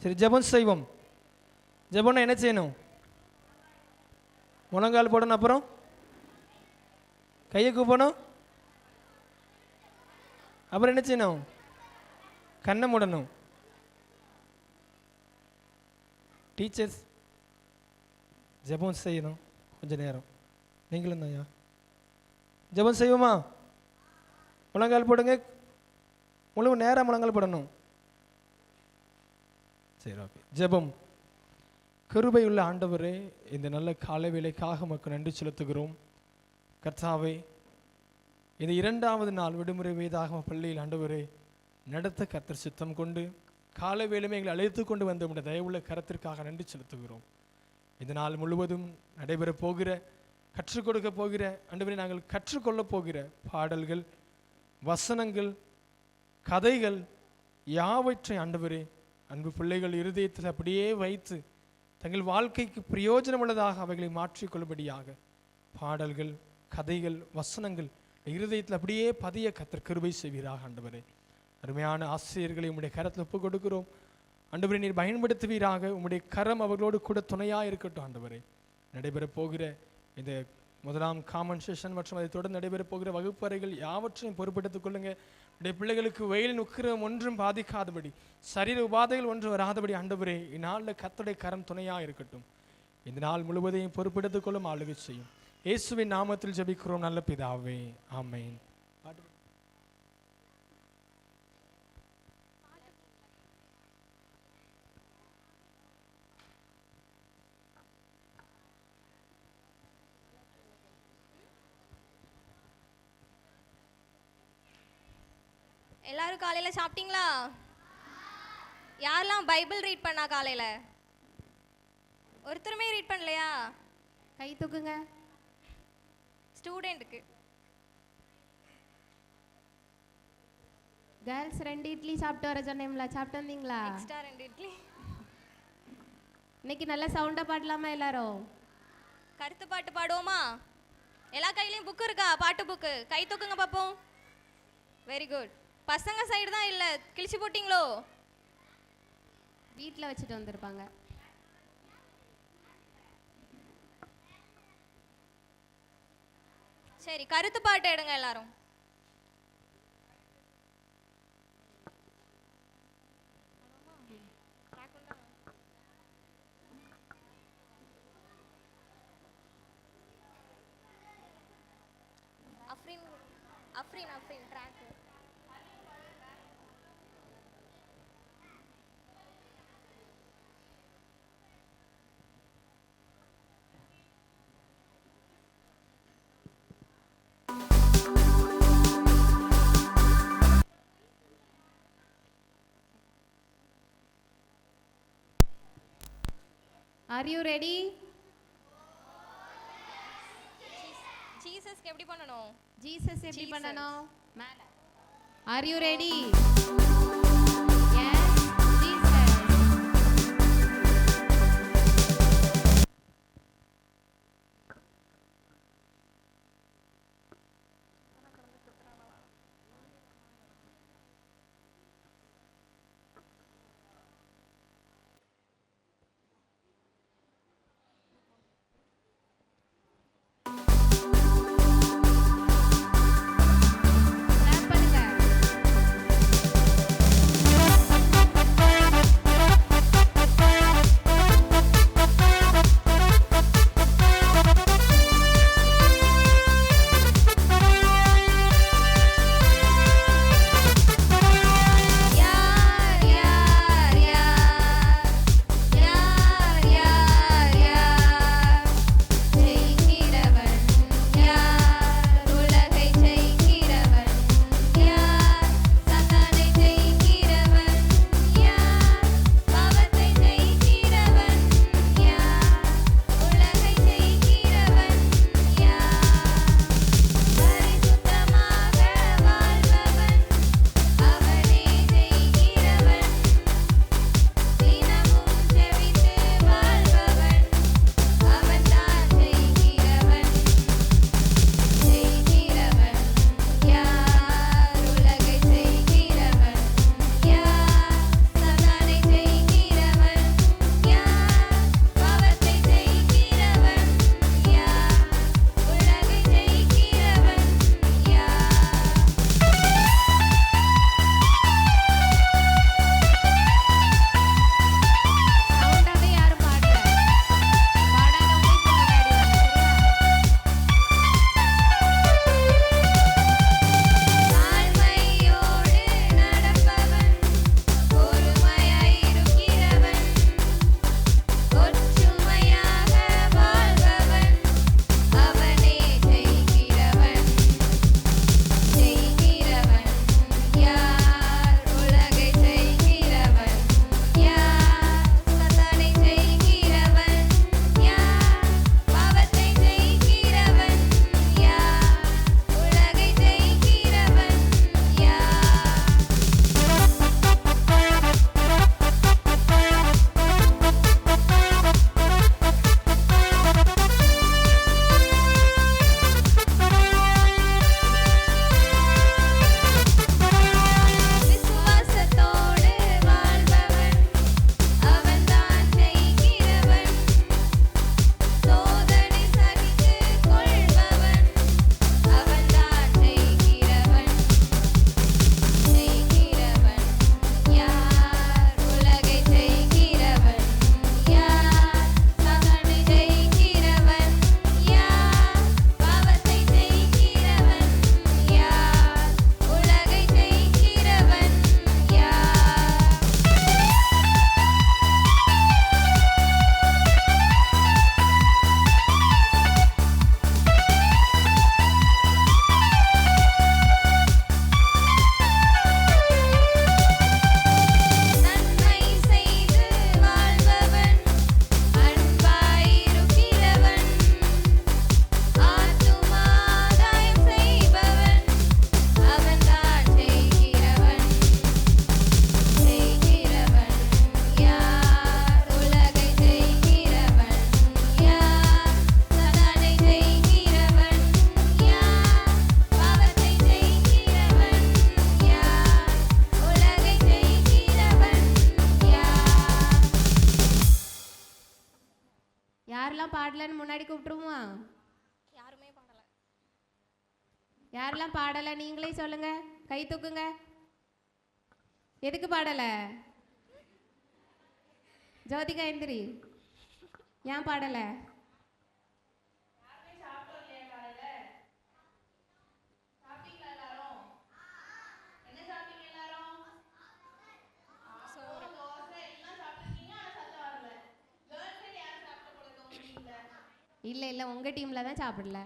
சரி, ஜெபம் செய்வோம். ஜெபம்னா என்ன செய்யணும்? முழங்கால் போடணும், அப்புறம் கையை கூப்பணும், அப்புறம் என்ன செய்யணும்? கண்ணை மூடணும். டீச்சர்ஸ் ஜெபம் செய்யணும் கொஞ்ச நேரம். நீங்களும் தான் ஜெபம் செய்வோமா? முழங்கால் போடுங்க, முழு நேரம் முழங்கால் போடணும். சரி, ஓகே. ஜெபம். கிருபையுள்ள ஆண்டவரே, இந்த நல்ல காலை வேளைக்காக மக்கள் நன்றி செலுத்துகிறோம். கர்த்தாவே, இந்த 2வது நாள் விடுமுறை வேதாகம பள்ளியில் ஆண்டவரே நடத்த கர்த்தர் சித்தம் கொண்டு காலை வேளையுமே எங்களை அழைத்து கொண்டு வந்த உடைய தயவுள்ள கரத்திற்காக நன்றி செலுத்துகிறோம். இந்த நாள் முழுவதும் நடைபெற போகிற, கற்றுக் கொடுக்க போகிற ஆண்டவரே, நாங்கள் கற்றுக்கொள்ள போகிற பாடல்கள், வசனங்கள், கதைகள் யாவற்றை ஆண்டவரே அன்பு பிள்ளைகள் இருதயத்தில் அப்படியே வைத்து தங்கள் வாழ்க்கைக்கு பிரயோஜனமுள்ளதாக அவைகளை மாற்றிக்கொள்ளும்படியாக பாடல்கள், கதைகள், வசனங்கள் இருதயத்தில் அப்படியே பதிய கர்த்தர் கிருபை செய்வீராக. ஆண்டவரே, அருமையான ஆசிரியர்களை உம்முடைய கரத்தில் ஒப்புக் கொடுக்கிறோம். ஆண்டவரே, நீர் பயன்படுத்துவீராக. உம்முடைய கரம் அவர்களோடு கூட துணையாக இருக்கட்டும். ஆண்டவரே, நடைபெற போகிற இந்த 1ஆம் காமன் செஷன் மற்றும் அதை தொடர்ந்து நடைபெற போகிற வகுப்பறைகள் யாவற்றையும் பொறுப்பெடுத்துக் கொள்ளுங்க. உடைய பிள்ளைகளுக்கு வெயிலின் உக்கிரம் ஒன்றும் பாதிக்காதபடி, சரீர உபாதைகள் ஒன்றும் வராதபடி ஆண்டவரே இந்நாளில் கர்த்தருடைய கரம் துணையாக இருக்கட்டும். இந்த நாள் முழுவதையும் பொறுப்பெடுத்துக் கொள்ளும், ஆளுகை செய்யும். இயேசுவின் நாமத்தில் ஜெபிக்கிறோம் நல்ல பிதாவே, ஆமென். எல்லாரும் காலையில சாப்பிட்டீங்களா? யாரெல்லாம் பைபிள் ரீட் பண்ணா காலையில? ஒருத்தருமே ரீட் பண்ணலையா? கை தூக்குங்க. ஸ்டூடெண்ட்க்கு. கேர்ள்ஸ் 2 இட்லி சாப்பிட்டு வர சொன்னேன்ல, சாப்பிட்டு வந்தீங்களா? எக்ஸ்ட்ரா 2 இட்லி. இன்னைக்கு நல்ல சவுண்டா பாடலாமா எல்லாரும்? கருத்து பாட்டு பாடுவோமா? எல்லா கையிலயும் புக் இருக்கா? பாட்டு புக்கு கை தூக்குங்க பாப்போம். Very good. பசங்க சைடு தான் இல்ல, கிழிச்சு போட்டீங்களோ? வீட்டில் வச்சுட்டு வந்திருப்பாங்க. சரி, கருத்து பாட்டு எடுங்க எல்லாரும். Afreen Afreen Afreen track. Are you ready? ஜீசஸ்க்கு எப்படி பண்ணணும்? ஜீசஸ் எப்படி பண்ணணும்? மேல. Are you ready? Yes, Jesus. Clap பண்ணுங்க. யாரெல்லாம் பாடலன்னு முன்னாடி கூப்பிட்டுருவோமா? யாருமே பாடல. யாரெல்லாம் பாடலை நீங்களே சொல்லுங்க, கை தூக்குங்க. எதுக்கு பாடலை? ஜோதிகா எந்திரி, ஏன் பாடலை? இல்லை இல்லை, உங்கள் டீமில் தான் சாப்பிடல.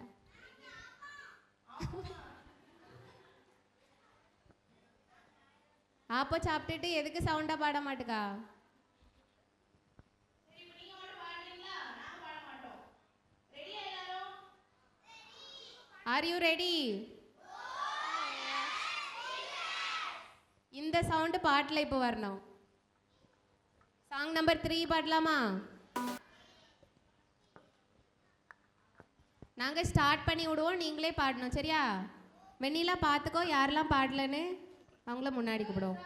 அப்போ சாப்பிட்டுட்டு எதுக்கு சவுண்டாக பாட மாட்டுக்கா? Are you ready? இந்த சவுண்டு பாட்டில் இப்போ வரணும். சாங் நம்பர் 3 பாடலாமா? நாங்கள் ஸ்டார்ட் பண்ணி விடுவோம், நீங்களே பாடணும் சரியா? வெண்ணிலா பார்த்துக்கோ, யாரெல்லாம் பாடலன்னு அவங்கள முன்னாடி கூப்பிடுவோம்.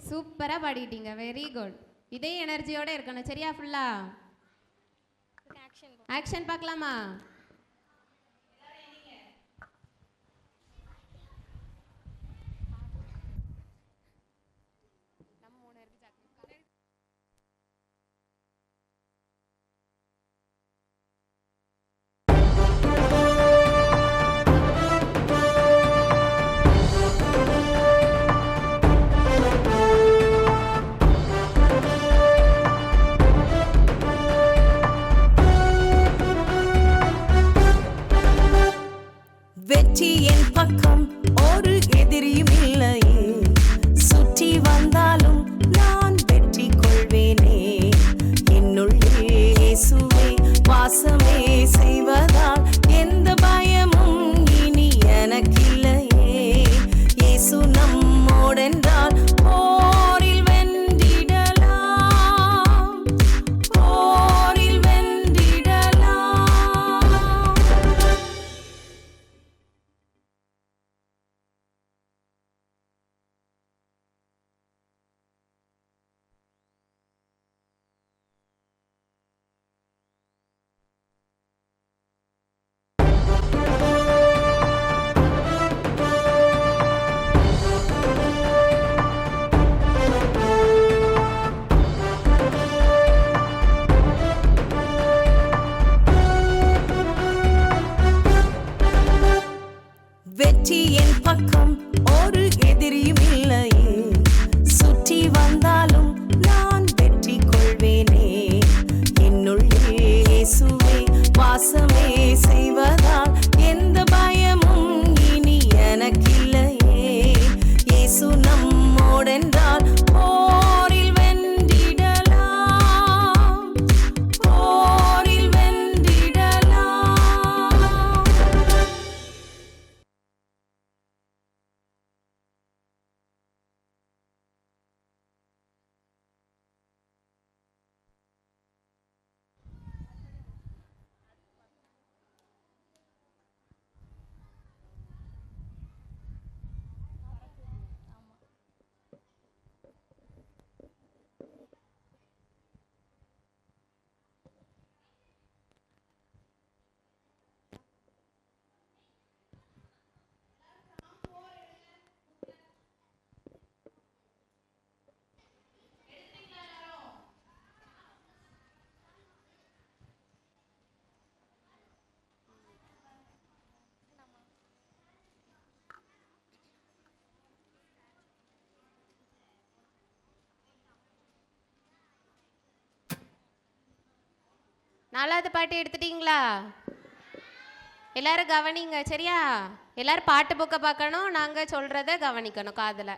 சூப்பராக பாடிட்டீங்க, வெரி குட். இதே எனர்ஜியோட இருக்கணும் சரியா? ஃபுல்லா ஆக்ஷன் பார்க்கலாமா? 4வது பாட்டு எடுத்துட்டீங்களா? எல்லாரும் கவனிங்க சரியா? எல்லாரும் பாட்டு புக்கை பார்க்கணும், நாங்கள் சொல்கிறத கவனிக்கணும் காதில்.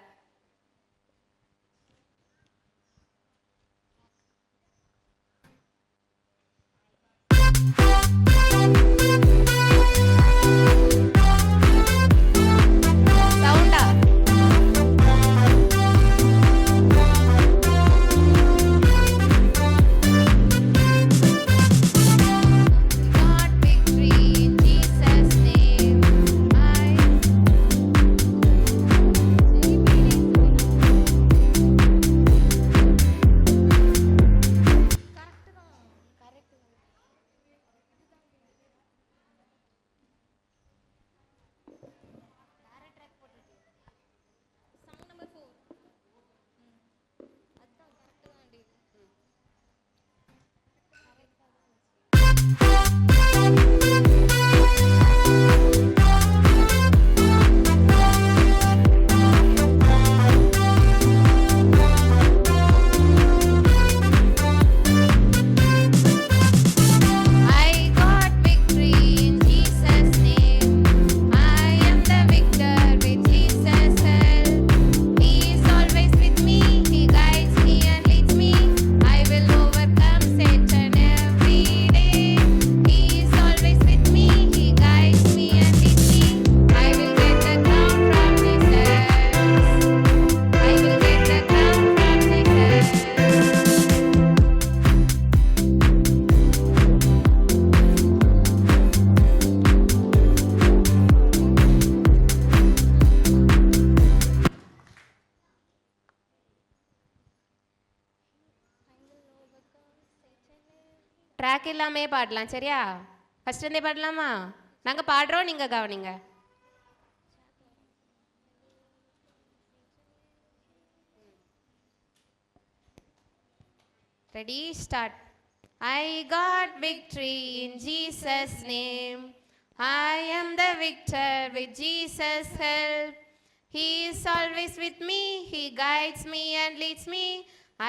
ட்ராக் இல்லாமே பாடலாம் சரியா? ஃபர்ஸ்ட் இருந்தே பாடலாமா? நாங்கள் பாடுறோம், நீங்கள் கவனிங்க. Ready start. I got victory in Jesus' name. I am the victor with Jesus' help. He is always with me, He guides me and leads me.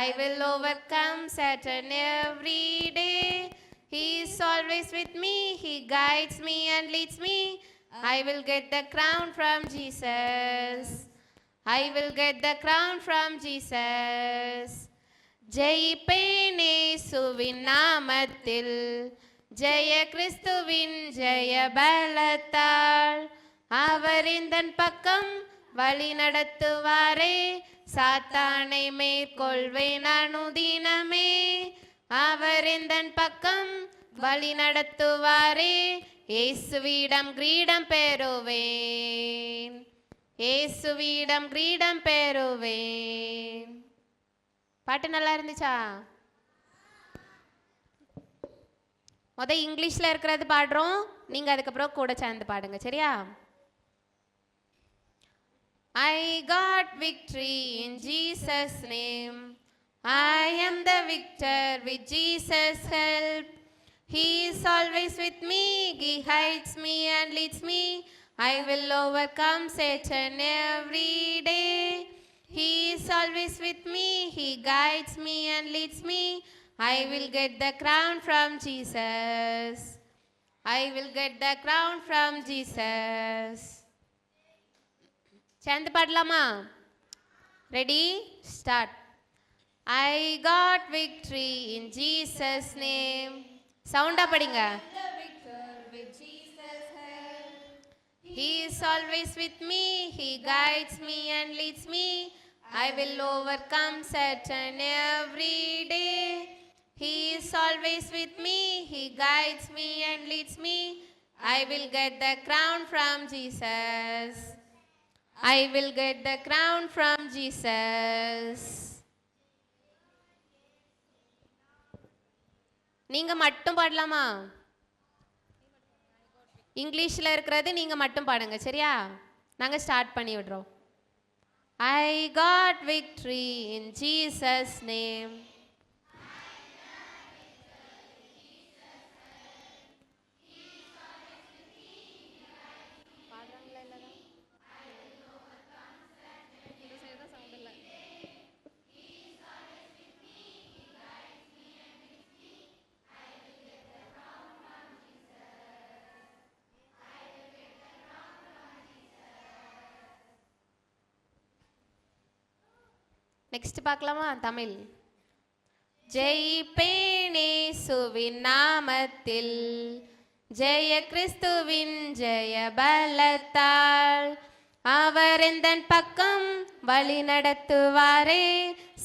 I will overcome Satan every day. He is always with me, He guides me and leads me. I will get the crown from Jesus. I will get the crown from Jesus. ஜெயிப்பேன் இயேசுவின் நாமத்தில், ஜெய கிறிஸ்துவின் ஜெய பலத்தால். அவர் இந்தன் பக்கம் வழி நடத்துவாரே, சாத்தானை மேற்கொள்வேன் அனுதினமே. அவர் இந்தன் பக்கம் வழி நடத்துவாரே, இயேசுவிடம் கிரீடம் பெறுவேன், இயேசுவிடம் கிரீடம் பெறுவேன். பாட்டு நல்லா இருந்துச்சா? இங்கிலீஷ்ல இருக்கிறது பாடுறோம், நீங்க அதுக்கப்புறம் கூட சேர்ந்து பாடுங்க சரியா? I got victory in Jesus' name. I am the victor with Jesus' help. He is always with me, He guides me and leads me. I will overcome Satan every day. He is always with me, He guides me and leads me. I will get the crown from Jesus. I will get the crown from Jesus. சேர்ந்து பாடலாமா? Ready start. I got victory in Jesus' name. சவுண்டா படிங்க. He is always with me, He guides me and leads me. I will overcome Satan every day. He is always with me, He guides me and leads me. I will get the crown from Jesus. I will get the crown from Jesus. நீங்க மட்டும் பாடலாமா? இங்கிலீஷ்ல இருக்கிறது நீங்க மட்டும் பாடுங்க சரியா? நாங்க ஸ்டார்ட் பண்ணி விடுறோம். I got victory in Jesus' name. Next பார்க்கலாமா? தமிழ். ஜெயிப்பேனேசுவின் நாமத்தில், ஜெய கிறிஸ்துவின் ஜெய பலத்தால், அவர் எந்தன் பக்கம் வழி நடத்துவாரே,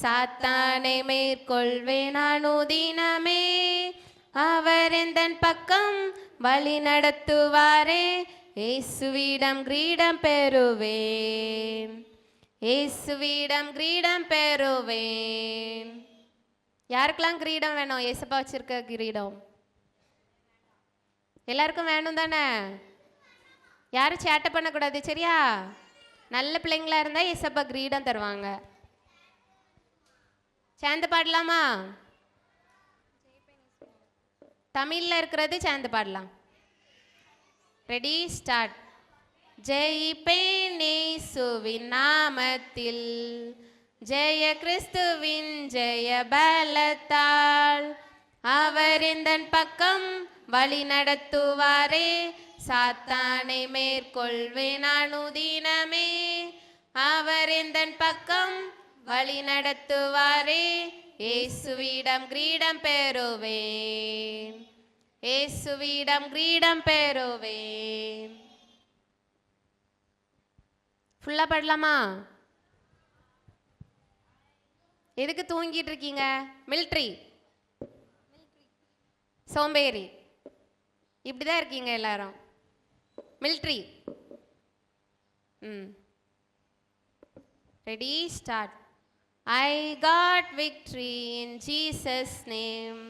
சாத்தானை மேற்கொள்வேன் அனுதினமே. அவர் எந்தன் பக்கம் வழி நடத்துவாரே, இயேசுவிடம் கிரீடம் பெறுவேன், இயேசுவிடம் கிரீடம் பெறுவேன். யாருக்கெல்லாம் கிரீடம் வேணும்? ஏசப்பா வச்சிருக்க கிரீடம் எல்லாருக்கும் வேணும் தானே? யாரும் சேட்டை பண்ணக்கூடாது, சரியா? நல்ல பிள்ளைங்களா இருந்தா ஏசப்பா கிரீடம் தருவாங்க. சேர்ந்து பாடலாமா? தமிழ்ல இருக்கிறது சேர்ந்து பாடலாம். Ready, start. ஜெயிப்பேனேசுவின் நாமத்தில், ஜெய கிறிஸ்துவின் ஜெய பலத்தால், அவர் எந்தன் பக்கம் வழி நடத்துவாரே, சாத்தானை மேற்கொள்வேன் அனுதினமே. அவர் எந்தன் பக்கம் வழி நடத்துவாரே, இயேசுவிடம் கிரீடம் பெறுவேன், இயேசுவிடம் கிரீடம் பெறுவேன். ஃபுல்லா பாடலாமா? எதுக்கு தூங்கிட்டு இருக்கீங்க? மிலிட்ரி, சோம்பேறி, இப்படிதான் இருக்கீங்க எல்லாரும். Military. Ready, start. I got victory in Jesus' name.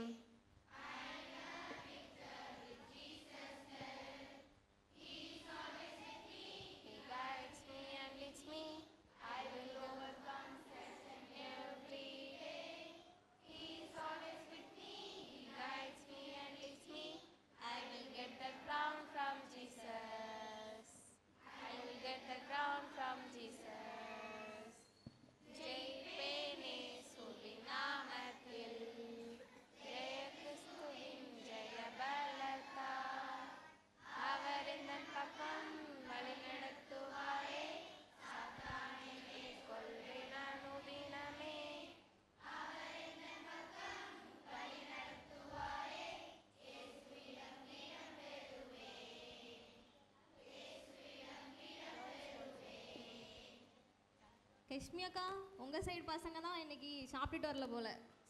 Lakshmi அக்கா, உங்க சைடு பசங்க தான் இன்னைக்கு சாப்பிட்டுட்டு வரல போல,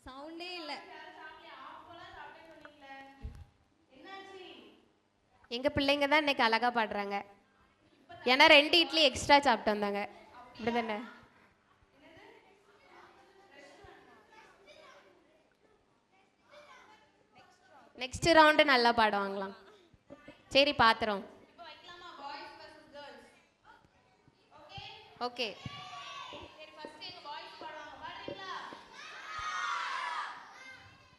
சவுண்டே இல்லை. எங்க பிள்ளைங்க தான் இன்னைக்கு அழகா பாடுறாங்க. ஏன்னா 2 இட்லி எக்ஸ்ட்ரா சாப்பிட்டு வந்தாங்க, இப்படிதானே? நெக்ஸ்ட் ரவுண்டு நல்லா பாடுவாங்களாம். சரி, பாத்துறோம். ஓகே.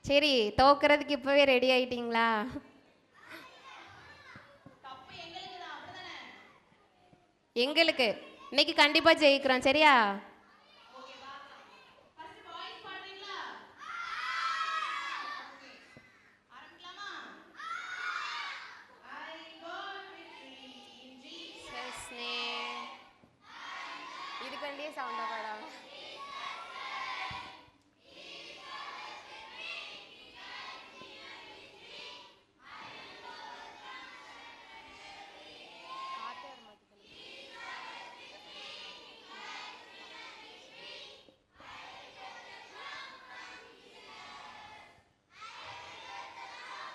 சரி, தோக்குறதுக்கு இப்பவே ரெடி ஆயிட்டீங்களா? எங்களுக்கு இன்னைக்கு கண்டிப்பா ஜெயிக்கிறோம், சரியா? இதுக்கு வேண்டிய சவுண்டா பாடாம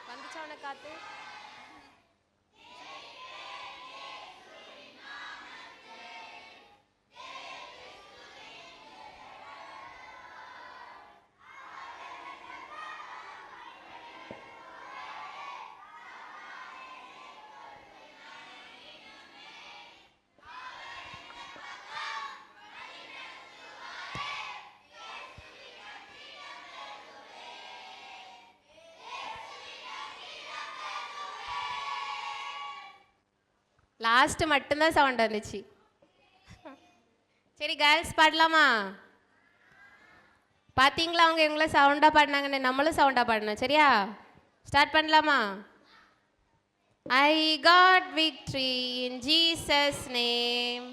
வந்துச்சா உனக்கு காத்து? லாஸ்ட் மட்டும்தான் சவுண்ட் வந்துச்சு. சரி, கேர்ள்ஸ் பாடலாமா? பார்த்தீங்களா அவங்க எங்களை சவுண்டாக பாடினாங்கன்னு, நம்மளும் சவுண்டாக பாடணும், சரியா? ஸ்டார்ட் பண்ணலாமா? I got victory in Jesus' name.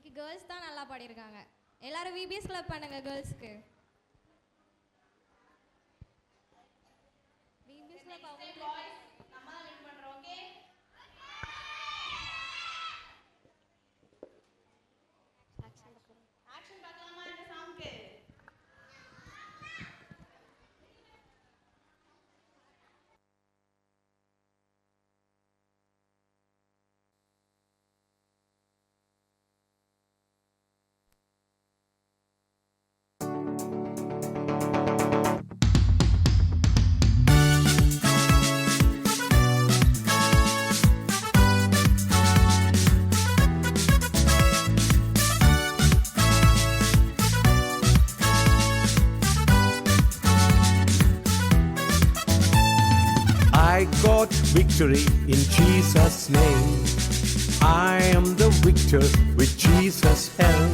இன்னைக்கு கேர்ள்ஸ் தான் நல்லா பாடியிருக்காங்க. எல்லாரும் விபிஎஸ் கிளப் பண்ணுங்க கேர்ள்ஸ்க்கு. விபிஎஸ் கிளப் அவங்களுக்கு நம்ம தான் வின் பண்றோம். ஓகே, ஆக்ஷன் பார்க்கலாமா இந்த சாங்க்கு? I got victory in Jesus' name. I am the victor with Jesus' help.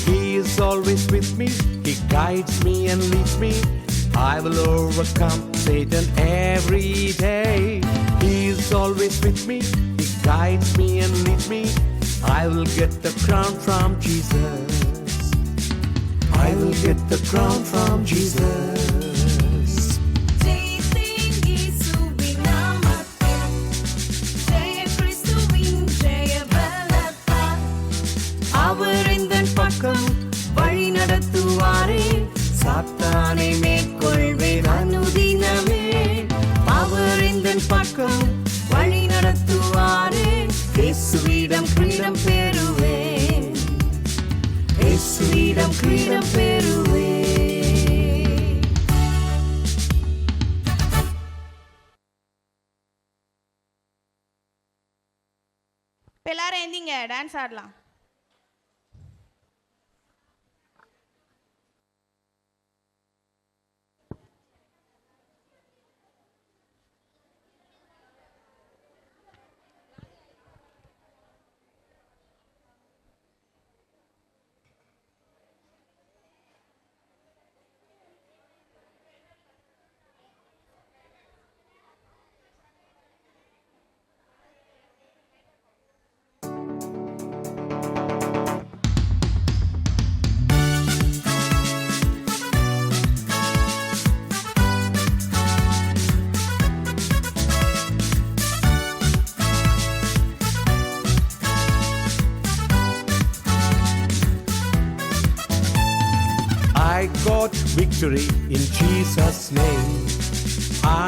He is always with me, He guides me and leads me. I will overcome Satan every day. He is always with me, He guides me and leads me. I will get the crown from Jesus. I will get the crown from Jesus. வழி நடத்துவாரே, சாத்தானை மேற்கொள்வேன் அனுதினமே. அவர் எந்தன் பக்கம் வழி நடத்துவாரே, இயேசுவிடம் கிரீடம் பெறுவேன், இயேசுவிடம் கிரீடம் பெறுவேன். எல்லாரும் எந்திங்க, டான்ஸ் ஆடலாம். I got victory in Jesus' name.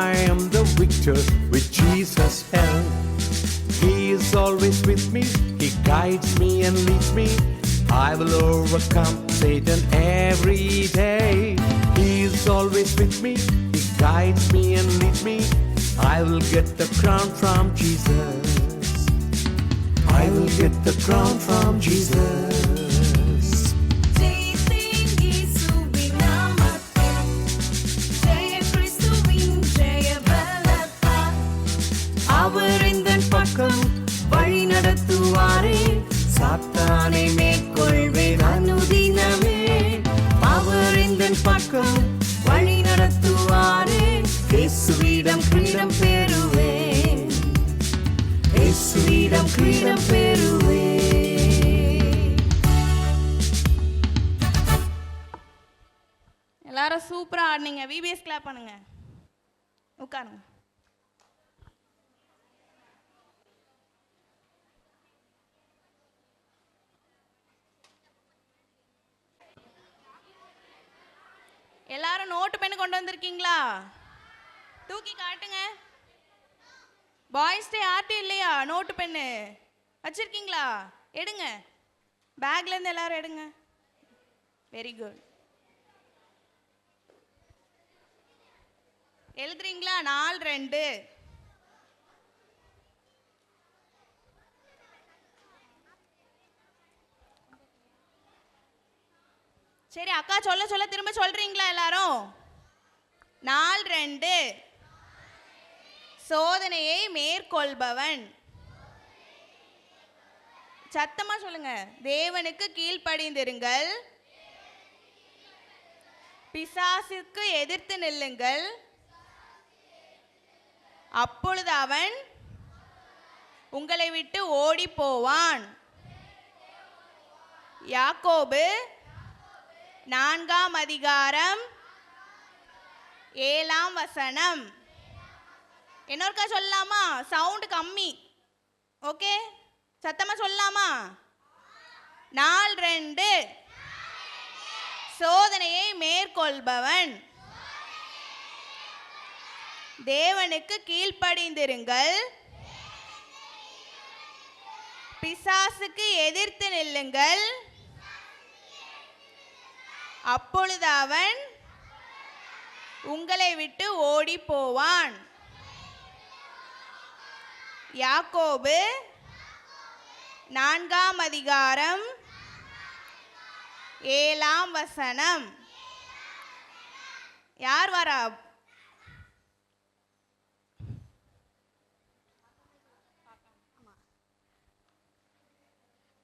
I am the victor with Jesus' help. He is always with me, He guides me and leads me. I will overcome Satan every day. He is always with me, He guides me and leads me. I will get the crown from Jesus. I will get the crown from Jesus. வழி நடத்துவாரே, சாத்தானை மேற்கொள்வேன் அனுதினமே. அவர் எந்தன் பக்கம் வழி நடத்துவாரே, இயேசுவிடம் கிரீடம் பெறுவேன், இயேசுவிடம் கிரீடம் பெறுவேன். எல்லாரும் சூப்பரா ஆடுனீங்க. விபிஎஸ் கிளாப் பண்ணுங்க. உட்காருங்க. எல்லாரும் நோட்டு பென் கொண்டு வந்திருக்கீங்களா? தூக்கி காட்டுங்க. பாய்ஸ்டே யார்ட்டும் இல்லையா நோட்டு பென்னு? வச்சிருக்கீங்களா? எடுங்க, பேக்ல இருந்து எல்லாரும் எடுங்க. Very good. எழுதுறீங்களா? 4-2. சரி, அக்கா சொல்ல சொல்ல திரும்ப சொல்றீங்களா எல்லாரும்? 4-2. சோதனையை மேற்கொள்பவன். சத்தமா சொல்லுங்க. தேவனுக்கு கீழ்ப்படிந்திருங்கள், பிசாசுக்கு எதிர்த்து நில்லுங்கள், அப்பொழுது அவன் உங்களை விட்டு ஓடி போவான். யாக்கோபு 4 அதிகாரம் 7 இன்னொருக்கா சொல்லலாமா? சவுண்ட் கம்மி. ஓகே, சத்தமா சொல்லலாமா? 4:2 சோதனையை மேற்கொள்பவன் தேவனுக்கு கீழ்ப்படிந்திருங்கள், பிசாசுக்கு எதிர்த்து நில்லுங்கள், அப்பொழுது அவன் உங்களை விட்டு ஓடி போவான். யாக்கோபு 4 அதிகாரம் 7 யார் வரா?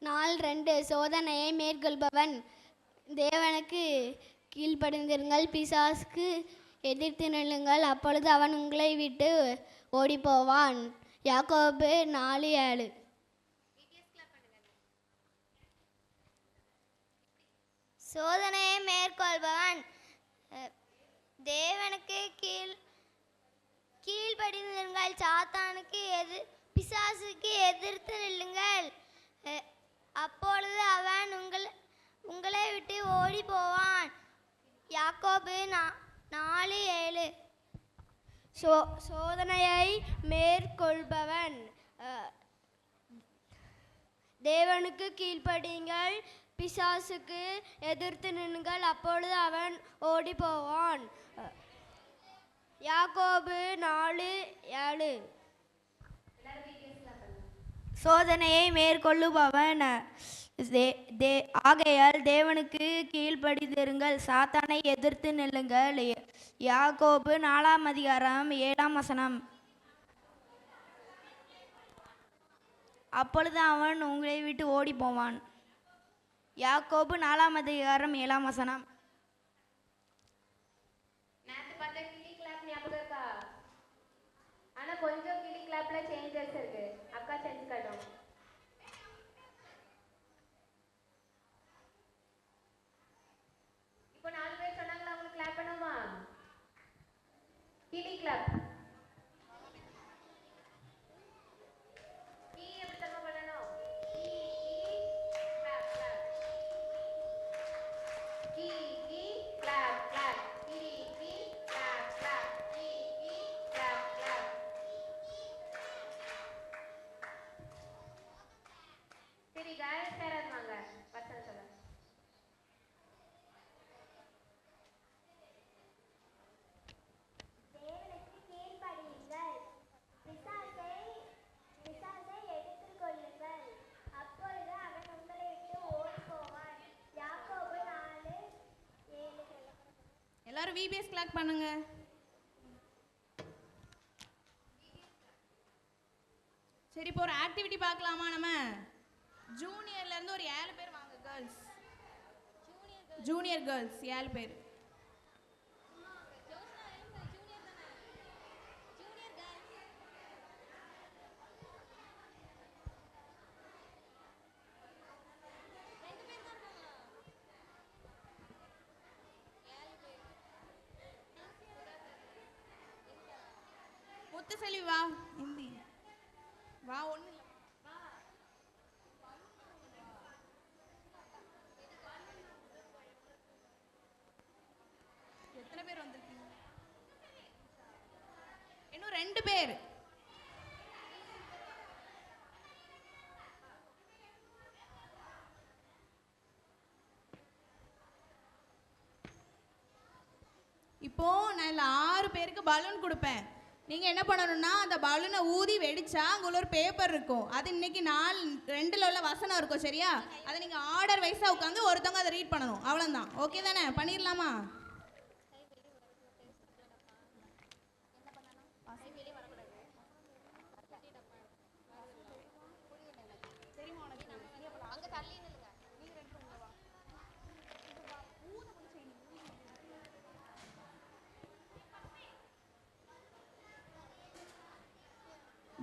4:2 சோதனையை மேற்கொள்பவன் தேவனுக்கு கீழ்ப்படிந்திருங்கள், பிசாசுக்கு எதிர்த்து நில்லுங்கள், அப்பொழுது அவன் உங்களை விட்டு ஓடிப்போவான். யாக்கோபு 4:7. சோதனையை மேற்கொள்பவன் தேவனுக்கு கீழ்ப்படிந்திருங்கள், சாத்தானுக்கு பிசாசுக்கு எதிர்த்து நில்லுங்கள், அப்பொழுது அவன் உங்களை விட்டு ஓடி போவான். யாக்கோபு 4:7. சோதனையை மேற்கொள்பவன் தேவனுக்கு கீழ்ப்படியுங்கள், பிசாசுக்கு எதிர்த்து நின்னுங்கள், அப்பொழுது அவன் ஓடி போவான். யாக்கோபு 4:7. சோதனையை மேற்கொள்ளுபவன் ஆகையால் தேவனுக்கு கீழ்ப்படிந்திருங்கள், சாத்தானை எதிர்த்து நில்லுங்கள். யாக்கோபு 4 அதிகாரம் 7 அப்பொழுது அவன் உங்களை விட்டு ஓடி போவான். யாக்கோபு 4 அதிகாரம் 7 நேத்து பார்த்த கிளி கிளாப் ஞாபகம் இருக்கா? ஆனா கொஞ்சம் கிளி கிளாப்ல சேஞ்சஸ் இருக்கு. அக்கா செஞ்சு காட்டும். இப்போ 4 பேர் சொன்னாங்களா, அவங்களுக்கு கிளாப் பண்ணுமா? கிளி கிளாப். கீ எப்படி தரமா பண்ணணும்? கீ கிளாப் கிளாப். கீ கிளாப் கிளாப். கீ கிளாப் கிளாப். கீ கிளாப் கிளாப். சரி, காயஸ் யாராவது வாங்க. வசனம் சொல்ல. தேவனுக்கு கீழ்ப்படியுங்கள், பிசாசை எதிர்த்துக்கொள்ளுங்கள், அப்பொழுது அவன் உங்களை விட்டு ஓடி போவான். யாக்கோபு 4:7. எல்லாரும் விபிஎஸ் கிளாக் பண்ணுங்க. சரி, இப்போ ஒரு ஆக்டிவிட்டி பார்க்கலாமா? நம்ம ஜூனியர்ல இருந்து ஒரு 7 பேர் வாங்க. கேர்ள்ஸ், ஜூனியர் கேர்ள்ஸ் 7 பேர். முத்துசெல்வி வா. ஹிந்தி வா. ஒண்ணு எத்தனை பேர் வந்திருக்கீங்க? இன்னும் 2 பேர். இப்போ நான் இதுல 6 பேருக்கு பலூன் கொடுப்பேன். நீங்க என்ன பண்ணணும்னா, அந்த பலூனை ஊதி வெடிச்சா அங்க ஒரு பேப்பர் இருக்கும். அது இன்னைக்கு 2ல உள்ள வசனம் இருக்கும். சரியா? அதை நீங்க ஆர்டர் வைஸா உட்காந்து ஒருத்தவங்க அதை ரீட் பண்ணணும். அவ்வளவுதான். ஓகே தானே? பண்ணிடலாமா?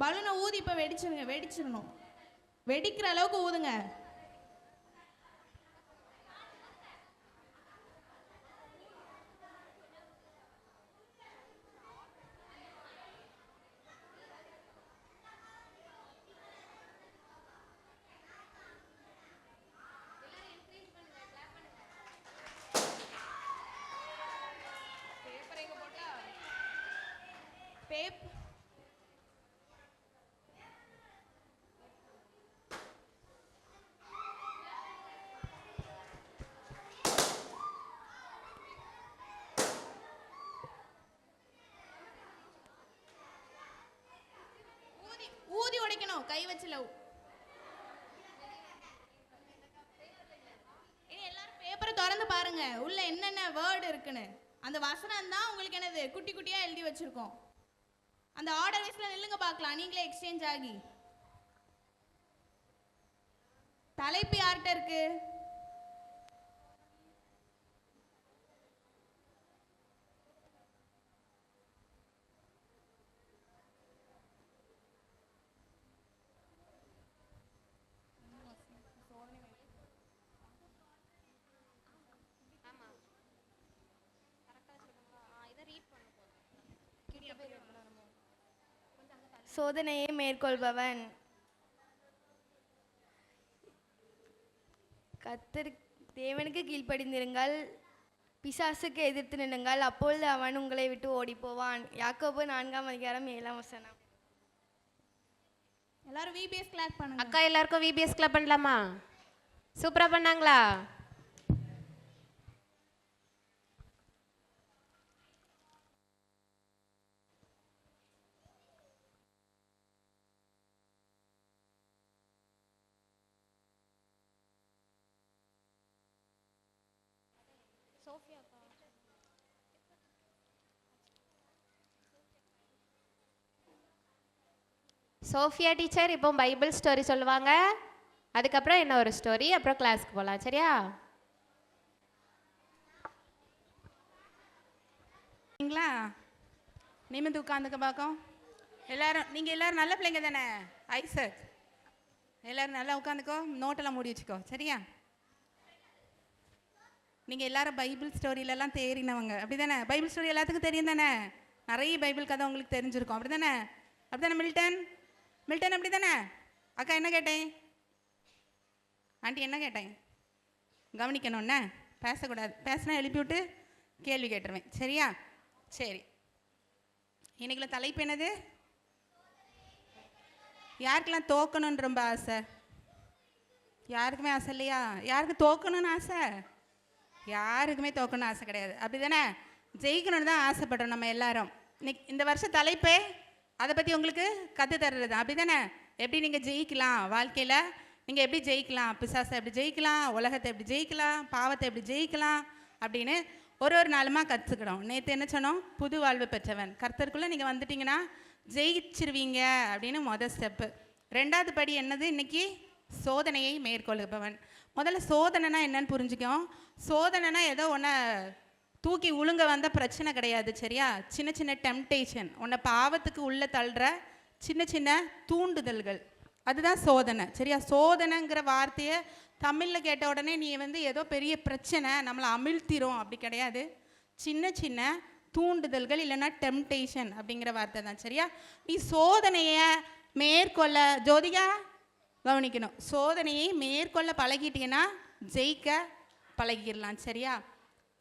பலூனை ஊதி இப்போ வெடிச்சிடணும். வெடிக்கிற அளவுக்கு ஊதுங்க. பேப் ஊதி ஊதி உடைக்கணும், கை வச்சு லவ். இனி எல்லாரும் பேப்பரை திறந்து பாருங்க, உள்ள என்னென்ன வேர்டு இருக்குன்னு. அந்த வசனம் தான் உங்களுக்கு என்னது குட்டி குட்டியா எழுதி வச்சிருக்கோம். அந்த ஆர்டர் வைஸ்ல நில்லுங்க பார்க்கலாம், நீங்களே எக்ஸ்சேஞ்ச் ஆகி. தலைப்பு யார்கிட்ட இருக்கு? சோதனையை மேற்கொள்பவன். தேவனுக்கு கீழ்ப்படிந்திருங்கள், பிசாசுக்கு எதிர்த்து நின்னுங்கள், அப்பொழுது அவன் உங்களை விட்டு ஓடி போவான். யாக்கோபு 4:7. எல்லாரும் விபிஎஸ் கிளாஸ் பண்ணுங்க. அக்கா எல்லாருக்கும் விபிஎஸ் கிளப் பண்ணலாமா? சூப்பரா பண்ணாங்களா? சோஃபியா டீச்சர் இப்போ பைபிள் ஸ்டோரி சொல்லுவாங்க, அதுக்கப்புறம் என்ன ஒரு ஸ்டோரி, அப்புறம் கிளாஸ்க்கு போகலாம். சரியா? சரிங்களா? நிமிந்து உட்காந்துக்க பார்க்கும் எல்லாரும். நீங்கள் எல்லாரும் நல்ல பிள்ளைங்க தானே? ஐசக் எல்லாரும் நல்லா உட்காந்துக்கோ, நோட்டெல்லாம் மூடி வச்சுக்கோ. சரியா? நீங்கள் எல்லாரும் பைபிள் ஸ்டோரியிலலாம் தேறினவங்க அப்படி தானே? பைபிள் ஸ்டோரி எல்லாத்துக்கும் தெரியும் தானே? நிறைய பைபிள் கதை உங்களுக்கு தெரிஞ்சிருக்கும் அப்படி தானே? அப்படி தானே மில்டன்? மில்டன் அப்படி தானே? அக்கா என்ன கேட்டேன்? ஆண்டி என்ன கேட்டேன்? கவனிக்கணும்ண்ணே, பேசக்கூடாது. பேசினா எழுப்பி விட்டு கேள்வி கேட்டுருவேன். சரியா? சரி, இன்னைக்குள்ள தலைப்பு என்னது? யாருக்கெல்லாம் தோக்கணும்னு ரொம்ப ஆசை? யாருக்குமே ஆசை இல்லையா? யாருக்கு தோக்கணும்னு ஆசை? யாருக்குமே தோக்கணும்னு ஆசை கிடையாது அப்படி தானே? ஜெயிக்கணும்னு தான் ஆசைப்படுறோம் நம்ம எல்லாரும். இன்னைக்கு இந்த வருஷம் தலைப்பே அதை பற்றி உங்களுக்கு கற்று தர்றது அப்படி தானே? எப்படி நீங்கள் ஜெயிக்கலாம் வாழ்க்கையில், நீங்கள் எப்படி ஜெயிக்கலாம், பிசாசை எப்படி ஜெயிக்கலாம், உலகத்தை எப்படி ஜெயிக்கலாம், பாவத்தை எப்படி ஜெயிக்கலாம் அப்படின்னு ஒரு நாளுமா கற்றுக்கிறோம். நேற்று என்ன சொன்னோம்? புது வாழ்வு பெற்றவன். கர்த்தருக்குள்ளே நீங்கள் வந்துட்டிங்கன்னா ஜெயிச்சிருவீங்க அப்படின்னு மொதல் ஸ்டெப்பு. ரெண்டாவது படி என்னது? இன்னைக்கு சோதனையை மேற்கொள்பவன். முதல்ல சோதனைனா என்னன்னு புரிஞ்சுக்கோம். சோதனைனா ஏதோ ஒன்றை தூக்கி உழுங்க வந்த பிரச்சனை கிடையாது. சரியா? சின்ன சின்ன டெம்டேஷன், உன்னை பாவத்துக்கு உள்ளே தள்ளுற சின்ன சின்ன தூண்டுதல்கள், அதுதான் சோதனை. சரியா? சோதனைங்கிற வார்த்தையை தமிழில் கேட்ட உடனே நீ ஏதோ பெரிய பிரச்சனை நம்மளை அமிழ்த்திரும் அப்படி கிடையாது. சின்ன சின்ன தூண்டுதல்கள் இல்லைன்னா டெம்டேஷன் அப்படிங்கிற வார்த்தை தான். சரியா? நீ சோதனையை மேற்கொள்ள, ஜோதிகா கவனிக்கணும், சோதனையை மேற்கொள்ள பழகிட்டீங்கன்னா ஜெயிக்க பழகிடலாம். சரியா?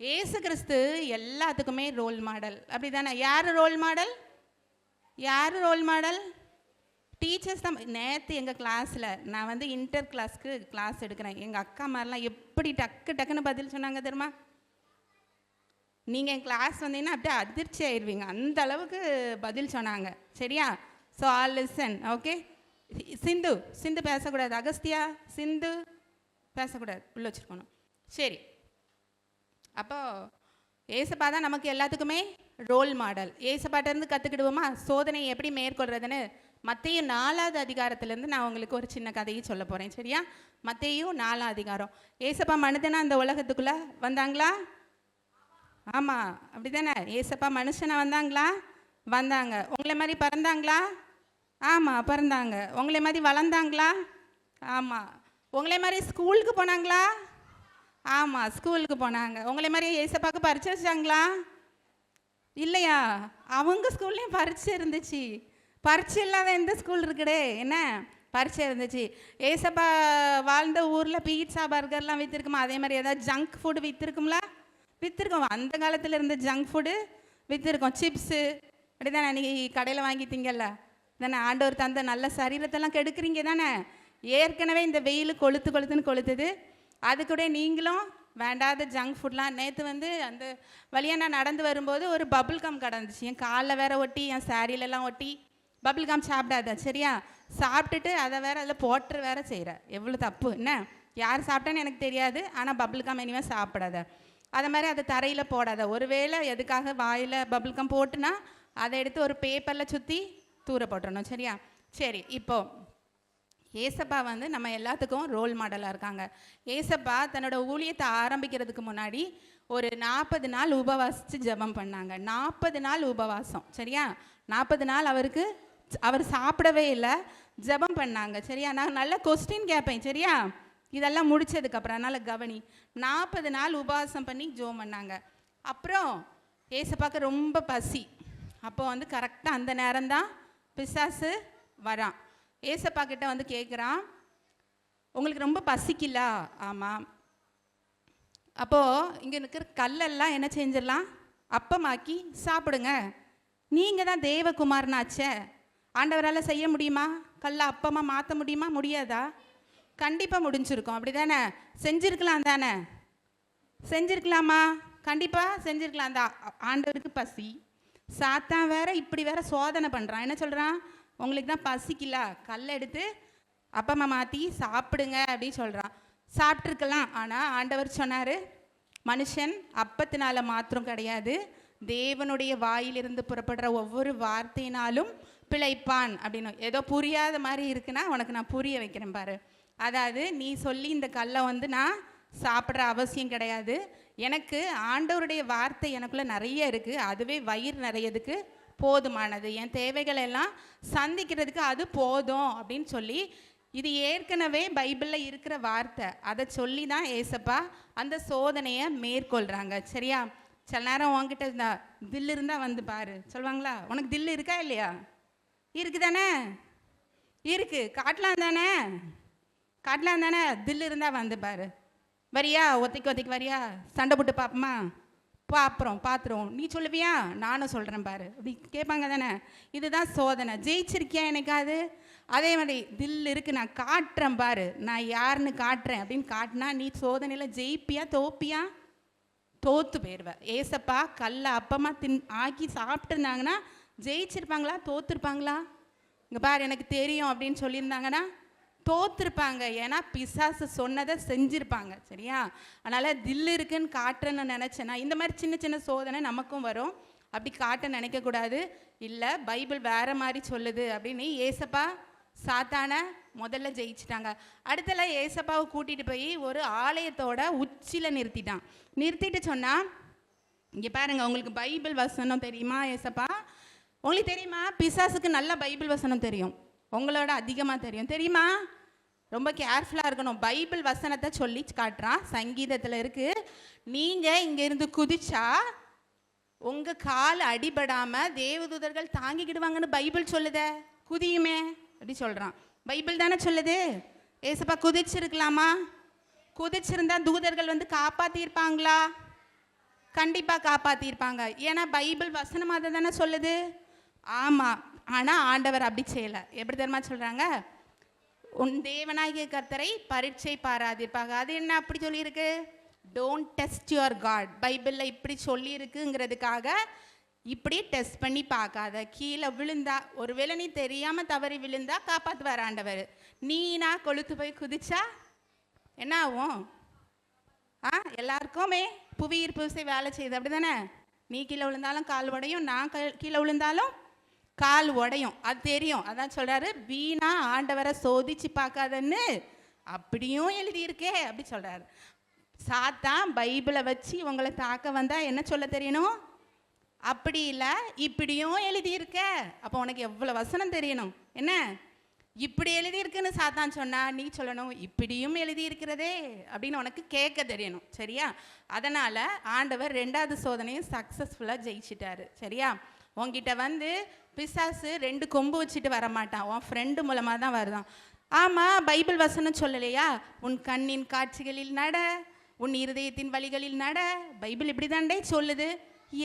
ஏசு கிறிஸ்து எல்லாத்துக்குமே ரோல் மாடல் அப்படி தானே? யார் ரோல் மாடல்? யார் ரோல் மாடல்? டீச்சர்ஸ் தான். நேற்று எங்கள் கிளாஸில் நான் இன்டர் கிளாஸ்க்கு கிளாஸ் எடுக்கிறேன். எங்கள் அக்கா மாதிரிலாம் எப்படி டக்குன்னு பதில் சொன்னாங்க தெரியுமா? நீங்கள் என் கிளாஸ் வந்தீங்கன்னா அப்படியே அதிர்ச்சி ஆயிடுவீங்க, அந்த அளவுக்கு பதில் சொன்னாங்க. சரியா? So all listen. ஓகே? சிந்து பேசக்கூடாது. அகஸ்தியா, சிந்து பேசக்கூடாது, உள்ள வச்சுருக்கணும். சரி, அப்போது ஏசப்பா தான் நமக்கு எல்லாத்துக்குமே ரோல் மாடல். ஏசப்பாட்டேருந்து கற்றுக்கிடுவோமா சோதனையை எப்படி மேற்கொள்றதுன்னு? மத்தேயு 4வது அதிகாரத்துலேருந்து நான் உங்களுக்கு ஒரு சின்ன கதையை சொல்ல போகிறேன். சரியா? மத்தேயு 4ஆம் அதிகாரம். ஏசப்பா மனிதனா அந்த உலகத்துக்குள்ளே வந்தாங்களா? ஆமாம், அப்படி தானே? ஏசப்பா மனுஷனை வந்தாங்களா? வந்தாங்க. உங்களை மாதிரி பிறந்தாங்களா? ஆமாம், பிறந்தாங்க. உங்களை மாதிரி வளர்ந்தாங்களா? ஆமாம். உங்களை மாதிரி ஸ்கூலுக்கு போனாங்களா? ஆமாம், ஸ்கூலுக்கு போனாங்க. உங்களை மாதிரி ஏசப்பாக்கு பரீட்சை வச்சாங்களா? இல்லையா? அவங்க ஸ்கூல்லையும் பரீட்சை இருந்துச்சு. பரீட்சை இல்லாத எந்த ஸ்கூல் இருக்குடே? என்ன பரீட்சை இருந்துச்சு. ஏசப்பா வாழ்ந்த ஊரில் பீட்சா பர்கர்லாம் விற்றுருக்குமா? அதே மாதிரி ஏதாவது ஜங்க் ஃபுட்டு விற்றுருக்கும்ல? விற்றுருக்கோம். அந்த காலத்தில் இருந்த ஜங்க் ஃபுட்டு விற்றுருக்கோம். சிப்ஸு அப்படி தானே? நீங்கள் கடையில் வாங்கிட்டீங்கல்ல தானே? ஆண்டவர் தந்த நல்ல சரீரத்தெல்லாம் கெடுக்குறீங்க தானே? ஏற்கனவே இந்த வெயில் கொளுத்துன்னு கொளுத்துது, அது கூட நீங்களும் வேண்டாத ஜங்க் ஃபுட்லாம். நேற்று வந்து அந்த வழியாக நான் நடந்து வரும்போது ஒரு பபுள் கம் கடந்துச்சு, என் காலில் வேற ஒட்டி, என் சாரியிலலாம் ஒட்டி. பபுள் கம் சாப்பிடாத சரியா? சாப்பிட்டுட்டு அதை வேற அதில் போட்டு வேற செய்கிற, எவ்வளோ தப்பு என்ன? யார் சாப்பிட்டான்னு எனக்கு தெரியாது, ஆனால் பபுள் கம் இனிமேல் சாப்பிடாத. அதை மாதிரி அதை தரையில் போடாத. ஒருவேளை எதுக்காக வாயில் பபுள் கம் போட்டுனா அதை எடுத்து ஒரு பேப்பரில் சுற்றி தூர போட்டுடணும் சரியா? சரி, இப்போது ஏசப்பா வந்து நம்ம எல்லாத்துக்கும் ரோல் மாடலாக இருக்காங்க. ஏசப்பா தன்னோட ஊழியத்தை ஆரம்பிக்கிறதுக்கு முன்னாடி ஒரு 40 நாள் உபவாசித்து ஜெபம் பண்ணாங்க. 40 நாள் உபவாசம் சரியா? 40 நாள் அவர் சாப்பிடவே இல்லை, ஜெபம் பண்ணாங்க சரியா? நான் நல்ல கொஸ்டின் கேட்பேன் சரியா? இதெல்லாம் முடிச்சதுக்கப்புறம், அதனால் கவனி. 40 நாள் உபவாசம் பண்ணி ஜெபம் பண்ணாங்க. அப்புறம் ஏசப்பாக்கு ரொம்ப பசி. அப்போ வந்து கரெக்டாக அந்த நேரம்தான் பிசாசு வரான். ஏசப்பா கிட்ட வந்து கேட்குறான், உங்களுக்கு ரொம்ப பசிக்கல? ஆமாம். அப்போது இங்கே இருக்கிற கல்லெல்லாம் என்ன செஞ்சிடலாம்? அப்பமாக்கி சாப்பிடுங்க. நீங்கள் தான் தேவகுமாரனாச்சே, ஆண்டவரால் செய்ய முடியுமா? கல்லை அப்பமாக மாற்ற முடியுமா? முடியாதா? கண்டிப்பாக முடிஞ்சிருக்கும், அப்படி தானே? செஞ்சுருக்கலாம் தானே? செஞ்சுருக்கலாமா? கண்டிப்பாக செஞ்சுருக்கலாம் தான். ஆண்டவருக்கு பசி. சாத்தான் வேற இப்படி வேற சோதனை பண்ணுறான். என்ன சொல்கிறான்? உங்களுக்கு தான் பசிக்கல, கல்லை எடுத்து அப்பமா மாற்றி சாப்பிடுங்க அப்படின்னு சொல்கிறான். சாப்பிட்ருக்கலாம், ஆனால் ஆண்டவர் சொன்னார், மனுஷன் அப்பத்தினால மாத்திரம் கிடையாது, தேவனுடைய வாயிலிருந்து புறப்படுற ஒவ்வொரு வார்த்தையினாலும் பிழைப்பான் அப்படின்னு. ஏதோ புரியாத மாதிரி இருக்குன்னா உனக்கு நான் புரிய வைக்கிறேன் பாரு. அதாவது நீ சொல்லி இந்த கல்லை வந்து நான் சாப்பிட்ற அவசியம் கிடையாது. எனக்கு ஆண்டவருடைய வார்த்தை எனக்குள்ளே நிறைய இருக்குது, அதுவே வயிறு நிறையதுக்கு போதுமானது, என் தேவைகள் எல்லாம் சந்திக்கிறதுக்கு அது போதும் அப்படின்னு சொல்லி, இது ஏற்கனவே பைபிளில் இருக்கிற வார்த்தை, அதை சொல்லி தான் ஏசப்பா அந்த சோதனையை மேற்கொள்கிறாங்க சரியா? சில நேரம் உங்ககிட்ட இருந்தா தில் இருந்தால் வந்து பாரு சொல்லுவாங்களா? உனக்கு தில் இருக்கா இல்லையா? இருக்கு தானே? இருக்கு, காட்டலாம் தானே? காட்டலாம் தானே? தில் இருந்தால் வந்து பாரு. வரியா? ஒத்தைக்கு வரியா? சண்டை போட்டு பார்ப்போமா? பார்த்துருவோம். நீ சொல்லுவியா? நானும் சொல்கிறேன் பாரு அப்படி கேட்பாங்க தானே? இதுதான் சோதனை. ஜெயிச்சிருக்கியா எனக்காது? அதே மாதிரி தில் இருக்குது, நான் காட்டுறேன் பாரு, நான் யாருன்னு காட்டுறேன் அப்படின்னு காட்டினா நீ சோதனையில் ஜெயிப்பியா தோப்பியா? தோற்று போயிடுவேன். ஏசப்பா கல்லை அப்பமாக ஆக்கி சாப்பிட்டுருந்தாங்கன்னா ஜெயிச்சிருப்பாங்களா தோற்றுருப்பாங்களா? இங்கே பாரு எனக்கு தெரியும் அப்படின்னு சொல்லியிருந்தாங்கன்னா தோற்றுருப்பாங்க. ஏன்னா பிசாசு சொன்னதை செஞ்சுருப்பாங்க சரியா? அதனால் தில் இருக்குன்னு காட்டுறேன்னு நினச்சேன்னா இந்த மாதிரி சின்ன சின்ன சோதனை நமக்கும் வரும். அப்படி காட்ட நினைக்கக்கூடாது. இல்லை பைபிள் வேறு மாதிரி சொல்லுது அப்படின்னு ஏசப்பா சாத்தானை முதல்ல ஜெயிச்சிட்டாங்க. அடுத்தல ஏசப்பாவை கூட்டிகிட்டு போய் ஒரு ஆலயத்தோட உச்சியில் நிறுத்திட்டு சொன்னால், இங்கே பாருங்கள், உங்களுக்கு பைபிள் வசனம் தெரியுமா? ஏசப்பா உங்களுக்கு தெரியுமா? பிசாசுக்கு நல்ல பைபிள் வசனம் தெரியும், உங்களோட அதிகமாக தெரியுமா? ரொம்ப கேர்ஃபுல்லாக இருக்கணும். பைபிள் வசனத்தை சொல்லி காட்டுறான், சங்கீதத்தில் இருக்குது. நீங்கள் இங்கேருந்து குதிச்சா உங்கள் கால் அடிபடாமல் தேவதூதர்கள் தாங்கிக்கிடுவாங்கன்னு பைபிள் சொல்லுதே. குதியுமே அப்படி சொல்கிறான். பைபிள் தானே சொல்லுது. ஏசப்பா குதிச்சிருக்கலாமா? குதிச்சிருந்தா தூதர்கள் வந்து காப்பாற்றிருப்பாங்களா? கண்டிப்பாக காப்பாற்றிருப்பாங்க. ஏன்னா பைபிள் வசனமாக அதை தானே சொல்லுது. ஆமாம், ஆனால் ஆண்டவர் அப்படி செய்யலை. எப்படி தெரியுமா சொல்கிறாங்க? உன் தேவனாகிய கர்த்தரை பரீட்சை பாராதிருப்பாங்க. அது என்ன அப்படி சொல்லியிருக்கு? Don't test your God. பைபிளில் இப்படி சொல்லியிருக்குங்கிறதுக்காக இப்படி டெஸ்ட் பண்ணி பார்க்காத. கீழே விழுந்தா, ஒருவேளை நீ தெரியாமல் தவறி விழுந்தா காப்பாற்றுவார் ஆண்டவர். நீனா கொளுத்து போய் குதிச்சா என்ன ஆகும்? எல்லாருக்குமே புவியீர்ப்பு விசை வேலை செய்யுது, அப்படி தானே? நீ கீழே விழுந்தாலும் கால் உடையும், நான் கீழே விழுந்தாலும் கால் உடையும், அது தெரியும். அதான் சொல்கிறாரு, வீணா ஆண்டவரை சோதிச்சு பார்க்காதன்னு அப்படியும் எழுதியிருக்கே அப்படி சொல்கிறாரு. சாத்தான் பைபிளை வச்சு உங்களை தாக்க வந்தால் என்ன சொல்ல தெரியணும்? அப்படி இல்லை, இப்படியும் எழுதியிருக்க. அப்போ உனக்கு எவ்வளோ வசனம் தெரியணும்? என்ன இப்படி எழுதியிருக்குன்னு சாத்தான் சொன்னால் நீ சொல்லணும், இப்படியும் எழுதியிருக்கிறதே அப்படின்னு உனக்கு கேட்க தெரியணும் சரியா? அதனால் ஆண்டவர் 2வது சோதனையும் சக்ஸஸ்ஃபுல்லாக ஜெயிச்சிட்டாரு சரியா? உங்ககிட்ட வந்து பிசாசு 2 கொம்பு வச்சுட்டு வரமாட்டான், உன் ஃப்ரெண்டு மூலமாக தான் வருதான். ஆமாம், பைபிள் வசனம் சொல்லலையா? உன் கண்ணின் காட்சிகளில் நட, உன் இருதயத்தின் வழிகளில் நட. பைபிள் இப்படி தாண்டே சொல்லுது.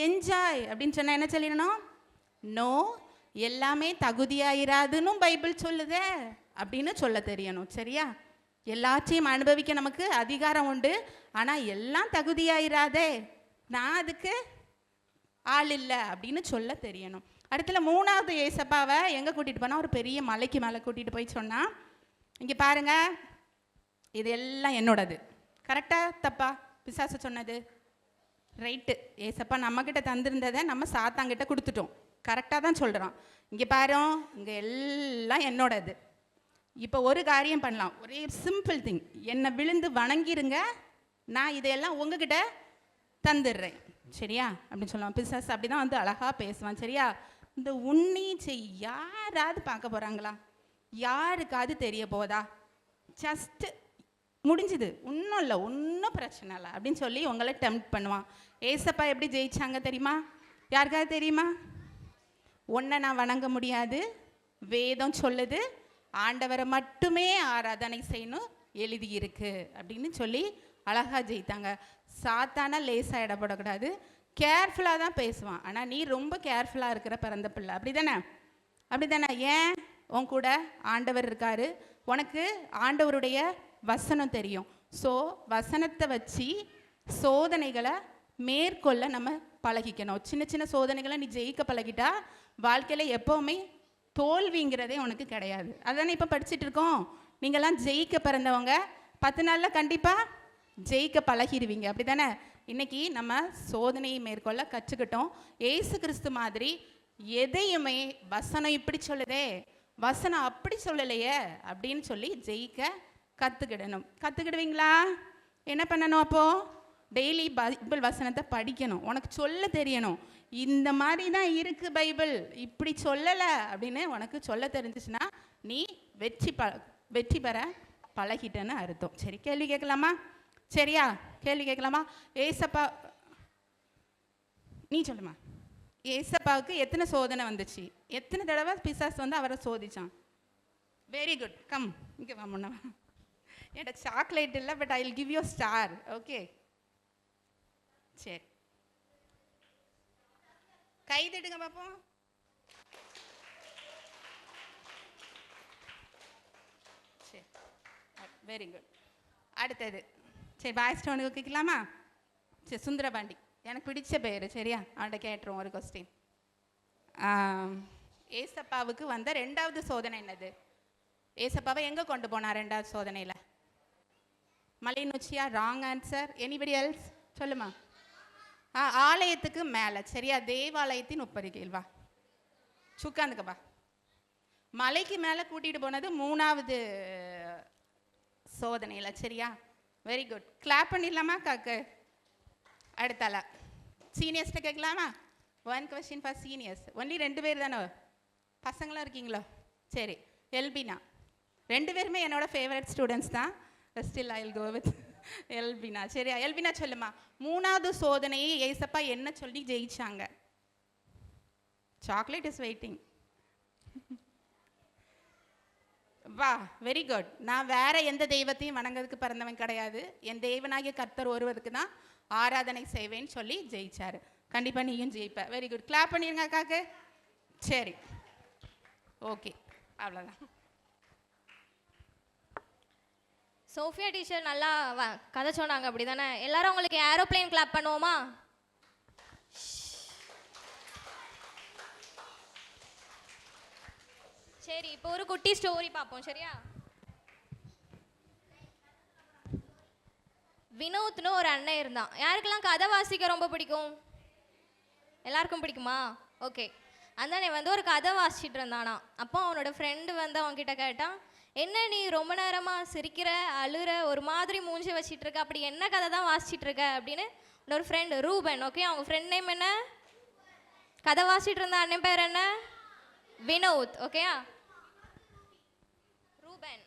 என்ஜாய் அப்படின்னு சொன்னால் என்ன சொல்லிடணும்? நோ, எல்லாமே தகுதியாயிராதுன்னு பைபிள் சொல்லுதே அப்படின்னு சொல்ல தெரியணும். சரியா? எல்லாத்தையும் அனுபவிக்க நமக்கு அதிகாரம் உண்டு, ஆனால் எல்லாம் தகுதியாயிராதே, நான் அதுக்கு ஆள் இல்லை அப்படின்னு சொல்ல தெரியணும். அடுத்துல 3வது ஏசப்பாவை எங்கே கூட்டிகிட்டு போனால், ஒரு பெரிய மலைக்கு மேலே கூட்டிகிட்டு போய் சொன்னால், இங்கே பாருங்க, இது எல்லாம் என்னோடது. கரெக்டாக தப்பா பிசாசு சொன்னது? ரைட்டு. ஏசப்பா நம்மக்கிட்ட தந்திருந்ததை நம்ம சாத்தாங்கிட்ட கொடுத்துட்டோம். கரெக்டாக தான் சொல்கிறான். இங்கே பாரு, இங்கே எல்லாம் என்னோடது. இப்போ ஒரு காரியம் பண்ணலாம், ஒரே சிம்பிள் திங், என்னை விழுந்து வணங்கிருங்க, நான் இதையெல்லாம் உங்ககிட்ட தந்துடுறேன். சரியா? அப்படின்னு சொல்லலாம். பிசாசு அப்படி தான் வந்து அழகாக பேசுவான். சரியா? இந்த உன்னீச்சை யாராவது பார்க்க போகிறாங்களா? யாருக்காவது தெரிய போதா? ஜஸ்ட்டு முடிஞ்சுது, ஒன்றும் இல்லை, ஒன்றும் பிரச்சனை இல்லை அப்படின்னு சொல்லி உங்களை டெம்ப்ட் பண்ணுவான். ஏசப்பா எப்படி ஜெயிச்சாங்க தெரியுமா? யாருக்காவது தெரியுமா? ஒன்றை நான் வணங்க முடியாது, வேதம் சொல்லுது, ஆண்டவரை மட்டுமே ஆராதனை செய்யணும் எழுதியிருக்கு அப்படின்னு சொல்லி அழகாக ஜெயித்தாங்க. சாத்தானா லேசாக இடப்படக்கூடாது, கேர்ஃபுல்லாக தான் பேசுவான். ஆனால் நீ ரொம்ப கேர்ஃபுல்லாக இருக்கிற பிறந்த பிள்ளை. அப்படி தானே? அப்படி தானே? ஏன்? உன் கூட ஆண்டவர் இருக்காரு, உனக்கு ஆண்டவருடைய வசனம் தெரியும். ஸோ வசனத்தை வச்சு சோதனைகளை மேற்கொள்ள நம்ம பழகிக்கணும். சின்ன சின்ன சோதனைகளை நீ ஜெயிக்க பழகிட்டா வாழ்க்கையில் எப்போவுமே தோல்விங்கிறதே உனக்கு கிடையாது. அதானே இப்போ படிச்சுட்டு இருக்கோம். நீங்கள்லாம் ஜெயிக்க பிறந்தவங்க, 10 நாளில் கண்டிப்பாக ஜெயிக்க பழகிடுவீங்க. அப்படி தானே? இன்றைக்கி நம்ம சோதனையை மேற்கொள்ள கற்றுக்கிட்டோம். ஏசு கிறிஸ்து மாதிரி எதையுமே வசனம் இப்படி சொல்லுதே, வசனம் அப்படி சொல்லலையே அப்படின்னு சொல்லி ஜெயிக்க கற்றுக்கிடணும். கற்றுக்கிடுவீங்களா? என்ன பண்ணணும்? அப்போது டெய்லி பைபிள் வசனத்தை படிக்கணும். உனக்கு சொல்ல தெரியணும், இந்த மாதிரி தான் இருக்குது பைபிள், இப்படி சொல்லலை அப்படின்னு உனக்கு சொல்ல தெரிஞ்சிச்சுன்னா நீ வெற்றி பெற பழகிட்டேன்னு அர்த்தம். சரி, கேள்வி கேட்கலாமா? சரியா? கேள்வி கேட்கலாமா? ஏசப்பா, நீ சொல்லுமா. ஏசப்பாவுக்கு எத்தனை சோதனை வந்துச்சு? எத்தனை தடவை பிசாசு வந்து அவரை சோதிச்சான்? Very good. கம் இங்கே வா. முன்னா என்கிட்ட சாக்லேட் இல்லை, but I will give you star. Okay, சரி, கை தட்டுங்க பார்ப்போம். சரி, வெரி குட். அடுத்தது, சரி, பாய் ஸ்டோனுக்கு கேட்கலாமா? சரி, சுந்தரபாண்டி எனக்கு பிடிச்ச பேர். சரியா? அவன்கிட்ட கேட்டுருவோம் ஒரு கொஸ்டின். ஏசப்பாவுக்கு வந்த 2வது சோதனை என்னது? ஏசப்பாவை எங்கே கொண்டு போனார் 2வது சோதனையில்? மலைநொச்சியா? Wrong answer. Anybody else? சொல்லுமா. ஆலயத்துக்கு மேலே. சரியா? தேவாலயத்தின் உப்பரிகையில். வா, சுக்காந்துக்க வா. மலைக்கு மேலே கூட்டிகிட்டு போனது 3வது சோதனையில். சரியா? Very good. கிளாப் பண்ணிடலாமா காக்கு? அடுத்தால சீனியர்ஸ்கிட்ட கேட்கலாமா? 1 கொஸ்டின் ஃபார் சீனியர்ஸ். ஒன்லி 2 பேர் தானே பசங்களாம் இருக்கீங்களோ? சரி, எல்பினா. 2 பேருமே என்னோட ஃபேவரட் ஸ்டூடெண்ட்ஸ் தான். Still I will go with Elbina. சரியா? எல்பினா சொல்லுமா, 3வது சோதனையை ஏசப்பா என்ன சொல்லி ஜெயிச்சாங்க? Chocolate is waiting. வா, வெரி குட். நான் வேற எந்த தெய்வத்தையும் வணங்குறதுக்கு பிறந்தவன் கிடையாது, என் தேவனாகிய கர்த்தர் ஒருவருக்கு தான் ஆராதனை செய்வேன்னு சொல்லி ஜெயிச்சாரு. கண்டிப்பாக நீயும் ஜெயிப்ப. Very good. கிளாப் பண்ணிருங்க அக்காக்கு. சரி, ஓகே, அவ்வளோதான். சோஃபியா டீச்சர் நல்லா கதை சொன்னாங்க, அப்படி தானே? எல்லாரும் உங்களுக்கு ஏரோப்ளேன் கிளாப் பண்ணுவோமா? சரி, இப்போ ஒரு குட்டி ஸ்டோரி பார்ப்போம். சரியா? வினோத்னு ஒரு அண்ணன் இருந்தான். யாருக்கெல்லாம் கதை வாசிக்க ரொம்ப பிடிக்கும்? எல்லாருக்கும் பிடிக்குமா? ஓகே. அந்த அண்ணன் வந்து ஒரு கதை வாசிச்சுட்டு இருந்தானா. அப்போ அவனோட ஃப்ரெண்டு வந்து அவன்கிட்ட கேட்டான், என்ன நீ ரொம்ப நேரமாக சிரிக்கிற, அழுற, ஒரு மாதிரி மூஞ்சி வச்சிட்டு இருக்க, அப்படி என்ன கதை தான் வாசிச்சுட்டு இருக்க அப்படின்னு. ஒரு ஃப்ரெண்டு ரூபன். ஓகே, அவங்க ஃப்ரெண்ட் நேம் என்ன? கதை வாசிட்டு இருந்த அண்ணன் பேர் என்ன? வினோத். ஓகேயா? ரூபன்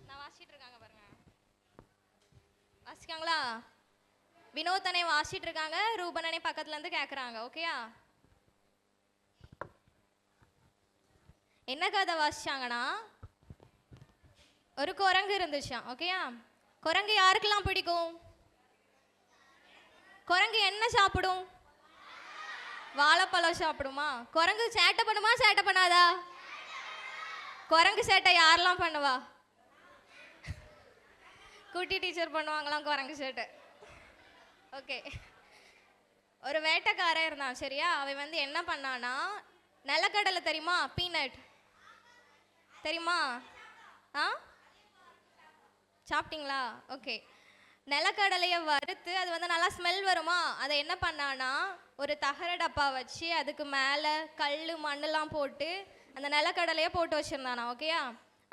நான் வாசிட்டு இருக்காங்க பாருங்க, வாசிக்காங்களா? வினோத் அண்ணே வாசிட்டு இருக்காங்க, ரூபன் அண்ணே பக்கத்துல இருந்து கேட்குறாங்க. ஓகேயா? என்ன கதை வாசிச்சாங்கன்னா, ஒரு குரங்கு இருந்துச்சான். ஓகேயா? குரங்கு யாருக்கெல்லாம் பிடிக்கும்? குரங்கு என்ன சாப்பிடும்? வாழைப்பழம் சாப்பிடுமா? குரங்கு சேட்டை பண்ணுமா சேட்டை பண்ணாதா? குரங்கு சேட்டை யாரெல்லாம் பண்ணுவா? குட்டி டீச்சர் பண்ணுவாங்களாம் குரங்கு சேட்டை. ஓகே, ஒரு வேட்டைக்காரன் இருந்தான் சரியா? அவன் வந்து என்ன பண்ணானா, நிலக்கடலை தெரியுமா? பீனட் தெரியுமா? ஆ, சாப்பிட்டீங்களா? ஓகே, நிலக்கடலையை வறுத்து அது வந்து நல்லா ஸ்மெல் வருமா, அதை என்ன பண்ணானா ஒரு தகர டப்பா வச்சு அதுக்கு மேலே கல் மண்ணெல்லாம் போட்டு அந்த நிலக்கடலையை போட்டு வச்சுருந்தானா. ஓகேயா?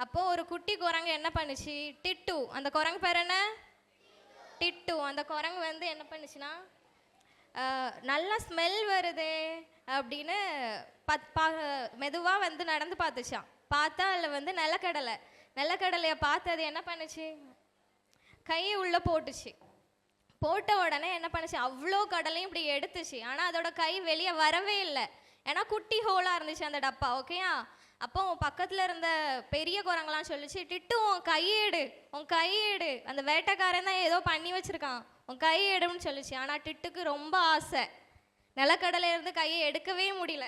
அப்போது ஒரு குட்டி குரங்கு என்ன பண்ணுச்சு, டிட்டு, அந்த குரங்கு பேர் என்ன? டிட்டு. அந்த குரங்கு வந்து என்ன பண்ணுச்சுன்னா, நல்லா ஸ்மெல் வருதே அப்படின்னு மெதுவாக வந்து நடந்து பார்த்துச்சான். பார்த்தா அதில் வந்து நிலக்கடலையை பார்த்து அது என்ன பண்ணுச்சு, கையை உள்ளே போட்டுச்சு. போட்ட உடனே என்ன பண்ணுச்சு, அவ்வளோ கடலையும் இப்படி எடுத்துச்சு. ஆனால் அதோட கை வெளியே வரவே இல்லை, ஏன்னா குட்டி ஹோலாக இருந்துச்சு அந்த டப்பா. ஓகேயா? அப்போ உன் பக்கத்தில் இருந்த பெரிய குரங்கெல்லாம் சொல்லிச்சு, டிட்டு உன் கையேடு, உன் கையேடு, அந்த வேட்டைக்காரன் தான் ஏதோ பண்ணி வச்சுருக்கான், உன் கையேடுன்னு சொல்லிச்சு. ஆனால் டிட்டுக்கு ரொம்ப ஆசை, நிலக்கடலை இருந்து கையை எடுக்கவே முடியல.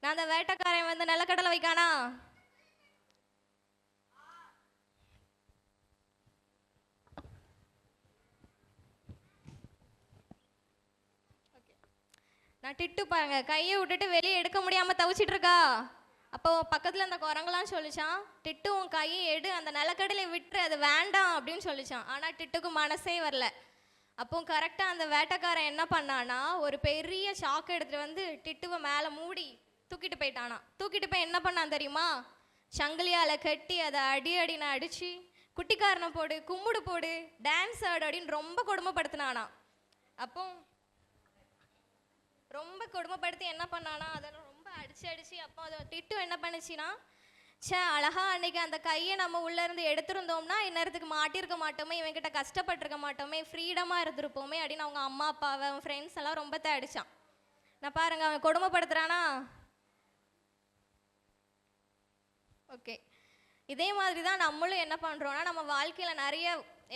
நான் அந்த வேட்டைக்காரன் வந்து நிலக்கடலை வைக்கானா? நான் டிட்டு பாருங்க கையை விட்டுட்டு வெளியே எடுக்க முடியாமல் தவிச்சிட்டு இருக்கா. அப்போ பக்கத்தில் அந்த குரங்கெல்லாம் சொல்லிச்சான், டிட்டு உன் கையை எடு, அந்த நிலக்கடலை விட்டுரு, அது வேண்டாம் அப்படின்னு சொல்லிச்சான். ஆனால் டிட்டுக்கு மனசே வரல. அப்போ கரெக்டாக அந்த வேட்டைக்காரன் என்ன பண்ணானா, ஒரு பெரிய சாக்கு எடுத்துகிட்டு வந்து டிட்டுவை மேலே மூடி தூக்கிட்டு போயிட்டானா. தூக்கிட்டு போய் என்ன பண்ணான் தெரியுமா, சங்கிலியால் கட்டி அதை அடின்னு அடித்து குட்டிக்காரனை போடு, கும்முடு போடு, டான்ஸ் ஆடு அப்படின்னு ரொம்ப கொடுமைப்படுத்தினானா. அப்போ ரொம்ப கொடுமைப்படுத்தி என்ன பண்ணானா, அதெல்லாம் ரொம்ப அடிச்சு அப்போ அதை டிட்டு என்ன பண்ணுச்சுன்னா, அழகா அன்னைக்கு அந்த கையை நம்ம உள்ளேருந்து எடுத்திருந்தோம்னா இந்நேரத்துக்கு மாட்டியிருக்க மாட்டோமே, இவன்கிட்ட கஷ்டப்பட்டிருக்க மாட்டோமே, ஃப்ரீடமாக இருந்திருப்போமே அப்படின்னு அவங்க அம்மா அப்பாவை அவன் ஃப்ரெண்ட்ஸ் எல்லாம் ரொம்ப அடித்தான். நான் பாருங்க அவன் கொடுமைப்படுத்துறானா. ஓகே, இதே மாதிரி தான் நம்மளும் என்ன பண்ணுறோன்னா, நம்ம வாழ்க்கையில் நிறைய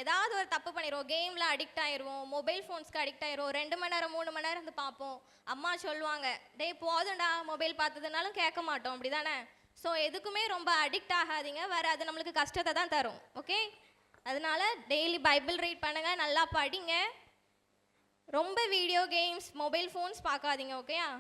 ஏதாவது ஒரு தப்பு பண்ணிடுவோம். கேமில் அடிக்ட் ஆயிடுவோம், மொபைல் ஃபோன்ஸ்க்கு அடிக்ட் ஆயிடுவோம், 2 மணி நேரம் 3 மணி நேரம் இருந்து பார்ப்போம். அம்மா சொல்லுவாங்க, டேய் போதும்டா மொபைல் பார்த்ததுனாலும் கேட்க மாட்டோம், அப்படி தானே? ஸோ எதுக்குமே ரொம்ப அடிக்ட் ஆகாதீங்க, வேறு அது நம்மளுக்கு கஷ்டத்தை தான் தரும். ஓகே, அதனால டெய்லி பைபிள் ரீட் பண்ணுங்கள், நல்லா படிங்க, ரொம்ப வீடியோ கேம்ஸ் மொபைல் ஃபோன்ஸ் பார்க்காதீங்க. ஓகேயா?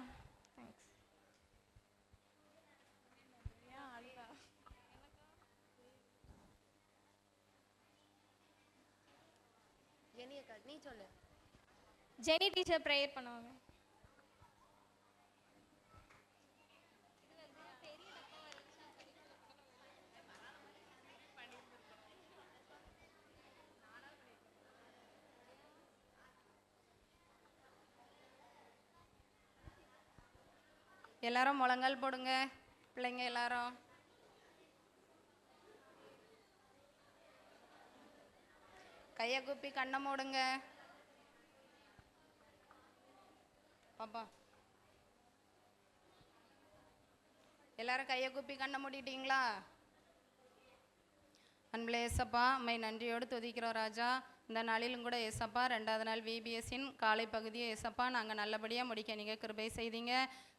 நீ சொல்லு. ஜெனி டீச்சர் ப்ரேயர் பண்ணுவாங்க. எல்லாரும் முழங்கால் போடுங்க, பிள்ளைங்க எல்லாரும். கையை கூப்பி கண்ணை மூடுங்க. பாப்பா எல்லாரும் கையை கூப்பி கண்ணை மூடிட்டீங்களா? அன்புள்ள ஏசப்பா, அம்மை நன்றியோடு துதிக்கிறோம் ராஜா. இந்த நாளிலும் கூட ஏசப்பா 2வது நாள் விபிஎஸ்ஸின் காலை பகுதியை ஏசப்பா நாங்கள் நல்லபடியாக முடிக்க நீங்கள் கிருபை செய்தீங்க.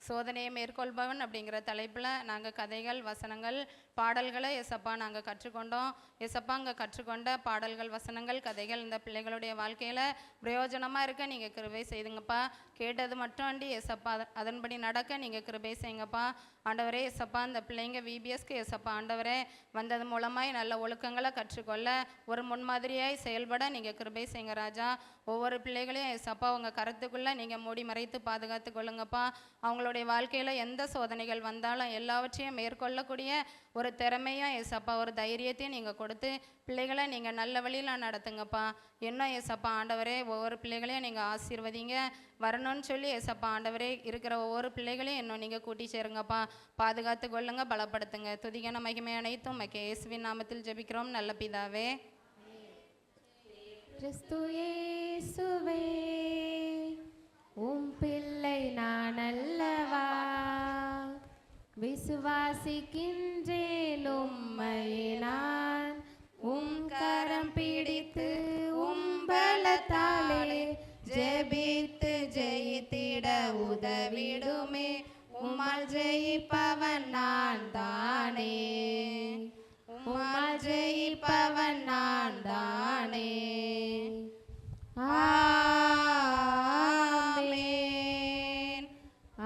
சோதனையை மேற்கொள்பவன் அப்படிங்கிற தலைப்பில் நாங்கள் கதைகள், வசனங்கள், பாடல்களை ஏசப்பா நாங்கள் கற்றுக்கொண்டோம். ஏசப்பா அங்கே கற்றுக்கொண்ட பாடல்கள், வசனங்கள், கதைகள் இந்த பிள்ளைகளுடைய வாழ்க்கையில் பிரயோஜனமாக இருக்க நீங்கள் கிருபை செய்துங்கப்பா. கேட்டது மட்டும் அண்டி ஏசப்பா அதன்படி நடக்க நீங்கள் கிருபை செய்யுங்கப்பா. ஆண்டவரே ஏசப்பா இந்த பிள்ளைங்க விபிஎஸ்க்கு ஏசப்பா ஆண்டவரே வந்தது மூலமாய் நல்ல ஒழுக்கங்களை கற்றுக்கொள்ள ஒரு முன்மாதிரியாய் செயல்பட நீங்கள் கிருபை செய்யுங்க ராஜா. ஒவ்வொரு பிள்ளைகளையும் ஏசப்பா உங்கள் கருத்துக்குள்ளே நீங்கள் மூடி மறைத்து பாதுகாத்து கொள்ளுங்கப்பா. அவங்களுடைய வாழ்க்கையில் எந்த சோதனைகள் வந்தாலும் எல்லாவற்றையும் மேற்கொள்ளக்கூடிய ஒரு திறமையும் ஏசப்பா ஒரு தைரியத்தையும் நீங்கள் கொடுத்து பிள்ளைகளை நீங்கள் நல்ல வழியில் நடத்துங்கப்பா. இன்னும் ஏசப்பா ஆண்டவரே ஒவ்வொரு பிள்ளைகளையும் நீங்கள் ஆசீர்வதிங்க. வரணும்னு சொல்லி ஏசப்பா ஆண்டவரே இருக்கிற ஒவ்வொரு பிள்ளைகளையும் இன்னும் நீங்கள் கூட்டி சேருங்கப்பா. பாதுகாத்து கொள்ளுங்க, பலப்படுத்துங்க. துதிகன மகிமை அனைத்தும் இயேசுவின் நாமத்தில் ஜெபிக்கிறோம் நல்ல பிதாவே. கிறிஸ்து இயேசுவே உம் பிள்ளை நான் அல்லவா, விசுவாசிக்கின்றேன் உம்மையே நான், உம் கரம் பிடித்து உம் பலத்தாலே ஜெபித்து ஜெயித்திட உதவி வென்றிடுமே. உம்மால் ஜெயிப்பவன் நான் தானே, உம்மால் ஜெயிப்பவன் நான் தானே. ஆமென்,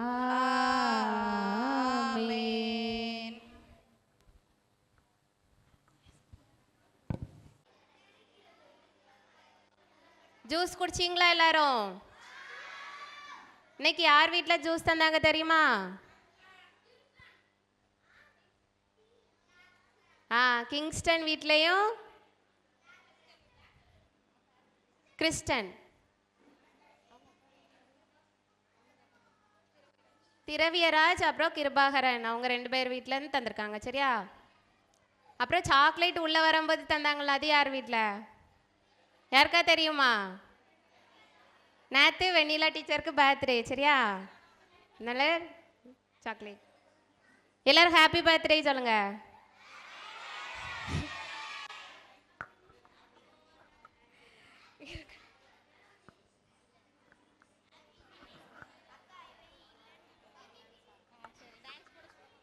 ஆமென். ஜூஸ் குடிச்சிங்களா எல்லாரும்? இன்னைக்கு யார் வீட்டில் ஜூஸ் தந்தாங்க தெரியுமா? கிங்ஸ்டன் வீட்லேயும் கிறிஸ்டன், திரவியராஜ் அப்புறம் கிருபாகரன் அவங்க 2 பேர் வீட்டிலேருந்து தந்திருக்காங்க. சரியா? அப்புறம் சாக்லேட் உள்ளே வரும்போது தந்தாங்களா, அது யார் வீட்டில்? யாருக்கா தெரியுமா? நேற்று வெண்ணிலா டீச்சருக்கு பர்த்டே. சரியா? அதனால சாக்லேட். எல்லாரும் ஹாப்பி பர்த்டே சொல்லுங்க.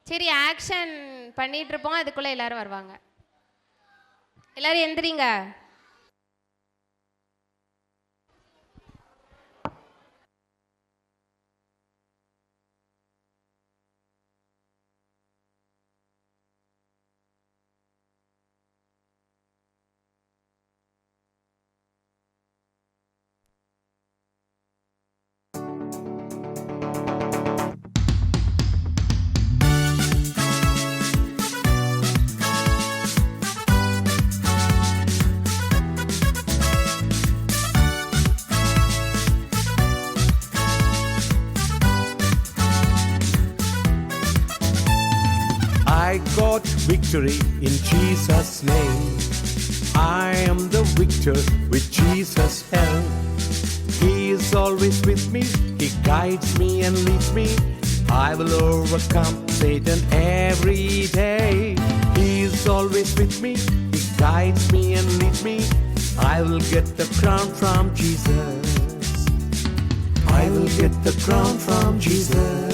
சரி, ஆக்ஷன் பண்ணிட்டு இருப்போம், அதுக்குள்ள எல்லாரும் வருவாங்க. எல்லாரும் எந்திரிங்க. I got victory in Jesus' name. I am the victor with Jesus' help. He is always with me, He guides me and leads me. I will overcome Satan every day. He is always with me, He guides me and leads me. I will get the crown from Jesus. I will get the crown from Jesus.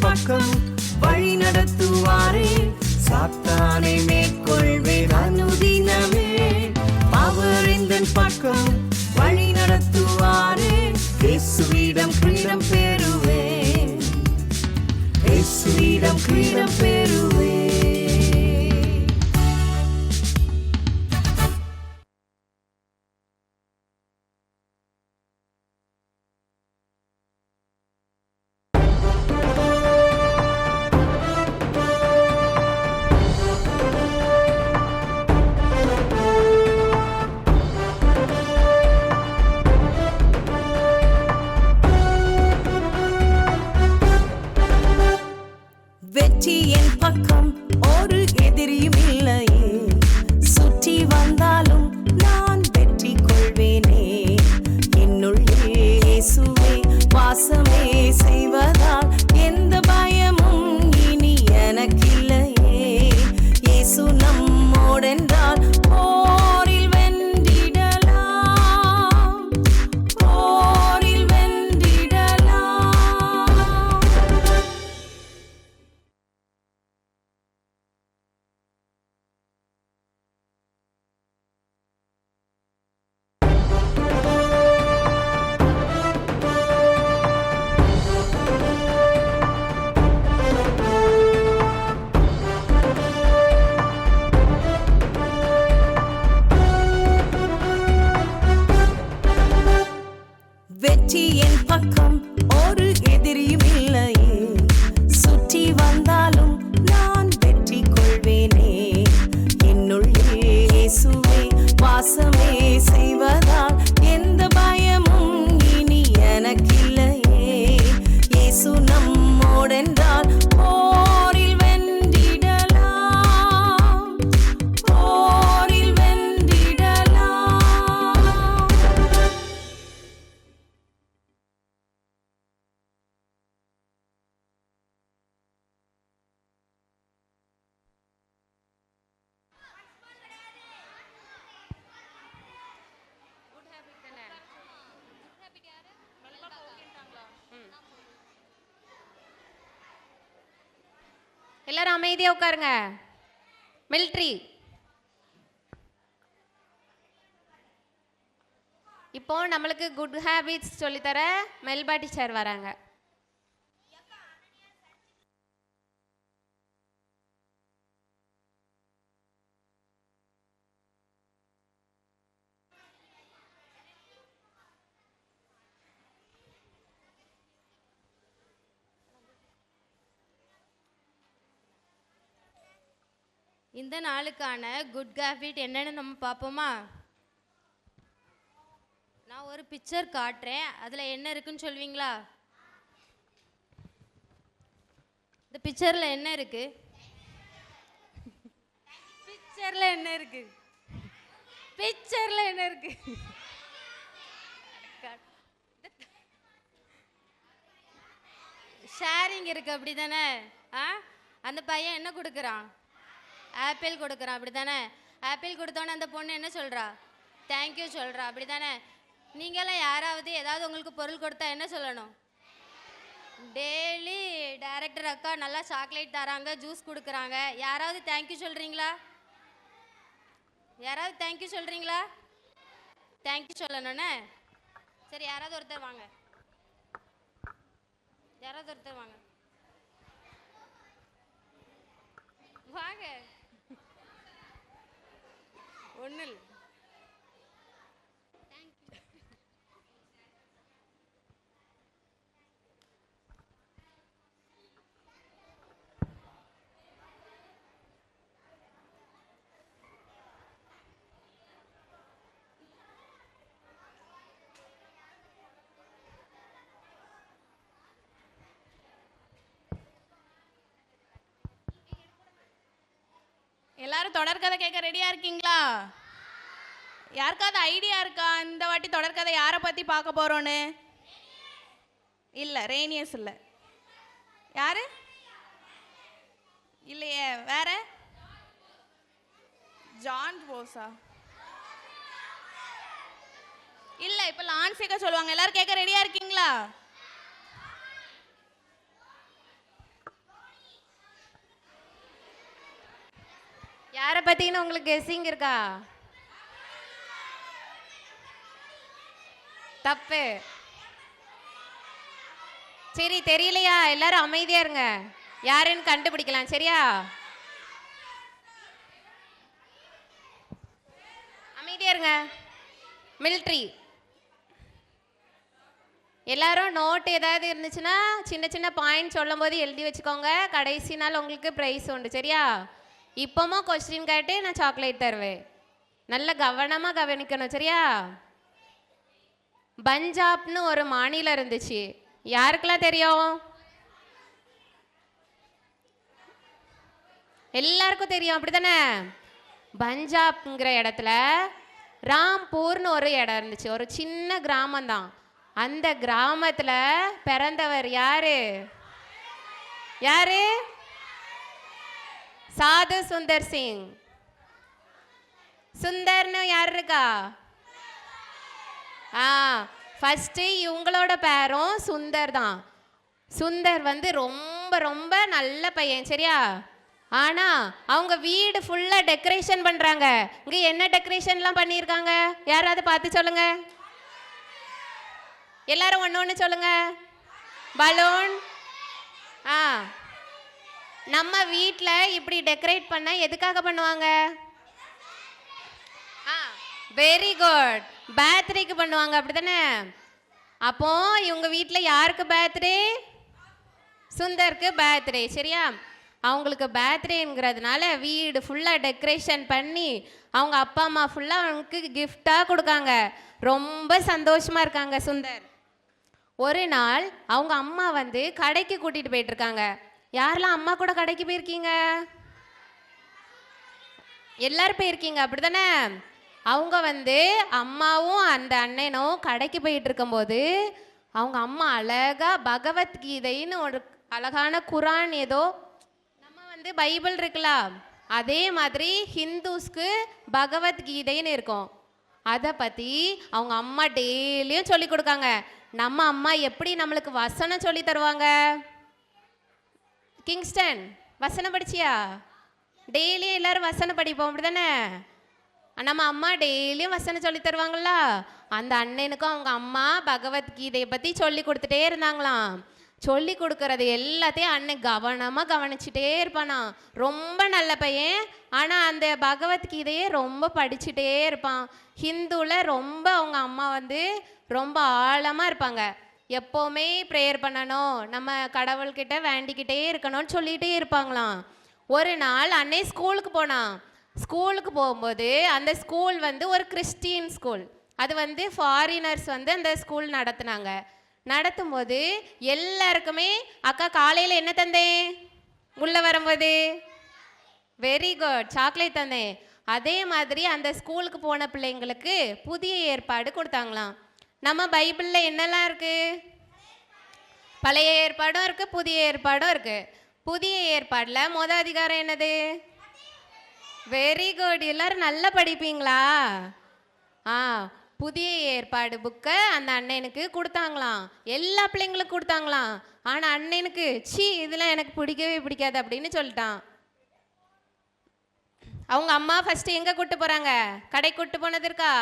பக்கம் வழி நடத்துவாரே, சாத்தானை மேற்கொள்வேன் அனுதினமே. அவர் எந்தன் பக்கம் வழி நடத்துவாரே, இயேசுவிடம் கிரீடம் பெறுவேன், இயேசுவிடம் கிரீடம் பெறுவேன். வெற்றி என் பக்கம், ஒரு எதிரியும் இல்லையே. சுற்றி வந்தாலும் நான் வெற்றி கொள்வேனே. என்னுள் இயேசுவே வாசமே செய்வதால் எந்த பயமும் இனி எனக்கில்லையே. இயேசு நம்மோடென்றால் போரில் வென்றிடலாம், போரில் வென்றிடலாம். வெற்றி என் பக்கம், ஒரு எதிரியும் இல்லையே. சுற்றி வந்தாலும் நான் வெற்றி கொள்வேனே. என்னுள் இயேசுவே வாசமே செய்வதால் எந்த பயமும் இனி எனக்கில்லையே. இயேசு நம்மோடென்றால் போரில் வென்றிடலாம், போரில் வென்றிடலாம். எல்லாரும் அமைதியாக உட்காருங்க. மிலிட்ரி. இப்போ நம்மளுக்கு குட் ஹேபிட்ஸ் சொல்லித்தர மெல்பா டீச்சர் வராங்க. இந்த நாளுக்கான குட் ஹேபிட் என்னன்னு நம்ம பார்ப்போமா? நான் ஒரு பிக்சர் காட்டுறேன், அதில் என்ன இருக்குன்னு சொல்வீங்களா? இந்த பிக்சரில் என்ன இருக்கு? பிக்சரில் என்ன இருக்கு? பிக்சரில் என்ன இருக்கு? ஷேரிங் இருக்கு, அப்படி தானே? அந்த பையன் என்ன கொடுக்குறான்? ஆப்பிள் கொடுக்குறான், அப்படி தானே? ஆப்பிள் கொடுத்தோன்னே அந்த பொண்ணு என்ன சொல்கிறா? தேங்க்யூ சொல்கிறா, அப்படி தானே? நீங்களாம் யாராவது ஏதாவது உங்களுக்கு பொருள் கொடுத்தா என்ன சொல்லணும்? டெய்லி டைரக்டர் அக்கா நல்லா சாக்லேட் தராங்க, ஜூஸ் கொடுக்குறாங்க, யாராவது தேங்க்யூ சொல்கிறீங்களா? யாராவது தேங்க்யூ சொல்கிறீங்களா? தேங்க்யூ சொல்லணுண்ணே. சரி, யாராவது ஒருத்தர் வாங்க. யாராவது ஒருத்தர் வாங்க. வாங்க. ஒன்றும் இல்லை. எல்லாரும் தொடர்கதை கேட்க ரெடியா இருக்கீங்களா? யாருக்காவது ஐடியா இருக்கா இந்த வாட்டி தொடர்கதை யாரை பத்தி பார்க்க போறோன்னு? இல்ல, ரேனியஸ் இல்ல. யாரு? இல்லையே, வேற? ஜான் போஸா? இல்ல, இப்ப லான்சிகா சொல்லுவாங்க. எல்லாரும் கேட்க ரெடியா இருக்கீங்களா? யாரை பற்றின்னு உங்களுக்கு கெஸ்ஸிங் இருக்கா? தப்பு. சரி, தெரியலையா? எல்லாரும் அமைதியா இருங்க, யாருன்னு கண்டுபிடிக்கலாம். சரியா? அமைதியா இருங்க. மிலிட்ரி. எல்லாரும் நோட் ஏதாவது இருந்துச்சுன்னா சின்ன சின்ன பாயிண்ட் சொல்லும் போது எழுதி வச்சுக்கோங்க. கடைசி நாள் உங்களுக்கு ப்ரைஸ் உண்டு. சரியா? இப்போவும் கொஸ்டின் கேட்டு நான் சாக்லேட் தருவேன். நல்ல கவனமாக கவனிக்கணும். சரியா? பஞ்சாப்னு ஒரு மாநிலம் இருந்துச்சு. யாருக்கெல்லாம் தெரியும்? எல்லாருக்கும் தெரியும், அப்படி தானே? பஞ்சாப்ங்கிற இடத்துல ராம்பூர்னு ஒரு இடம் இருந்துச்சு. ஒரு சின்ன கிராமம்தான். அந்த கிராமத்தில் பிறந்தவர் யாரு? யாரு? சாது சுந்தர் சிங். சுந்தர்னு யார் இருக்கா? ஃபஸ்ட்டு இவங்களோட பேரும் சுந்தர் தான். சுந்தர் வந்து ரொம்ப ரொம்ப நல்ல பையன். சரியா? ஆனால் அவங்க வீடு ஃபுல்லாக டெக்கரேஷன் பண்ணுறாங்க. இங்கே என்ன டெக்கரேஷன்லாம் பண்ணியிருக்காங்க? யாராவது பார்த்து சொல்லுங்க. எல்லாரும் ஒன்று ஒன்று சொல்லுங்க. பலூன். நம்ம வீட்டில் இப்படி டெக்கரேட் பண்ண எதுக்காக பண்ணுவாங்க? வெரி குட், பர்த்டேக்கு பண்ணுவாங்க, அப்படி தானே? அப்போ இவங்க வீட்டில் யாருக்கு பர்த்டே? சுந்தருக்கு பர்த்டே. சரியா? அவங்களுக்கு பர்த்டேங்கிறதுனால வீடு ஃபுல்லாக டெக்கரேஷன் பண்ணி அவங்க அப்பா அம்மா ஃபுல்லாக அவனுக்கு கிஃப்டாக கொடுக்காங்க. ரொம்ப சந்தோஷமாக இருக்காங்க சுந்தர். ஒரு நாள் அவங்க அம்மா வந்து கடைக்கு கூட்டிகிட்டு போயிட்டுருக்காங்க. யாரெல்லாம் அம்மா கூட கடைக்கு போயிருக்கீங்க? எல்லாரும் போயிருக்கீங்க, அப்படி தானே? அவங்க வந்து அம்மாவும் அந்த அண்ணனும் கடைக்கு போயிட்டு இருக்கும்போது அவங்க அம்மா அழகா பகவத்கீதைன்னு ஒரு அழகான குரான், ஏதோ நம்ம வந்து பைபிள் இருக்கலாம், அதே மாதிரி ஹிந்துஸ்க்கு பகவத்கீதைன்னு இருக்கும். அதை பற்றி அவங்க அம்மா டெய்லியும் சொல்லி கொடுக்காங்க. நம்ம அம்மா எப்படி நம்மளுக்கு வசனம் சொல்லி தருவாங்க? கிங்ஸ்டன் வசனம் படிச்சியா? டெய்லியும் எல்லாரும் வசனம் படிப்போம் அப்படிதானே? நம்ம அம்மா டெய்லியும் வசனம் சொல்லி தருவாங்களா? அந்த அண்ணனுக்கும் அவங்க அம்மா பகவத்கீதையை பற்றி சொல்லி கொடுத்துட்டே இருந்தாங்களாம். சொல்லி கொடுக்கறது எல்லாத்தையும் அண்ணன் கவனமாக கவனிச்சுட்டே இருப்பானா. ரொம்ப நல்ல பையன். ஆனால் அந்த பகவத்கீதையை ரொம்ப படிச்சுட்டே இருப்பான். ஹிந்துவில் ரொம்ப அவங்க அம்மா வந்து ரொம்ப ஆழமாக இருப்பாங்க. எப்போவுமே ப்ரேயர் பண்ணணும், நம்ம கடவுள்கிட்ட வேண்டிக்கிட்டே இருக்கணும்னு சொல்லிகிட்டே இருப்பாங்களாம். ஒரு நாள் அன்னை ஸ்கூலுக்கு போனான். ஸ்கூலுக்கு போகும்போது அந்த ஸ்கூல் வந்து ஒரு கிறிஸ்டியன் ஸ்கூல். அது வந்து ஃபாரினர்ஸ் வந்து அந்த ஸ்கூல் நடத்துனாங்க. நடத்தும் போது எல்லாருக்குமே அக்கா காலையில் என்ன தந்தேன்? உள்ளே வரும்போது வெரி குட், சாக்லேட் தந்தேன். அதே மாதிரி அந்த ஸ்கூலுக்கு போன பிள்ளைங்களுக்கு புதிய ஏற்பாடு கொடுத்தாங்களாம். நம்ம பைபிளில் என்னெல்லாம் இருக்குது? பழைய ஏற்பாடும் இருக்குது, புதிய ஏற்பாடும் இருக்குது. புதிய ஏற்பாடில் முதல் அதிகாரம் என்னது? வெரி குட், எல்லாரும் நல்லா படிப்பீங்களா? புதிய ஏற்பாடு புக்கை அந்த அண்ணனுக்கு கொடுத்தாங்களாம். எல்லா பிள்ளைங்களுக்கும் கொடுத்தாங்களாம். ஆனால் அண்ணனுக்கு இதெல்லாம் எனக்கு பிடிக்கவே பிடிக்காது அப்படின்னு சொல்லிட்டான். அவங்க அம்மா ஃபர்ஸ்ட் எங்கே கூட்டு போகிறாங்க? கடை கூட்டு போனது இருக்கா?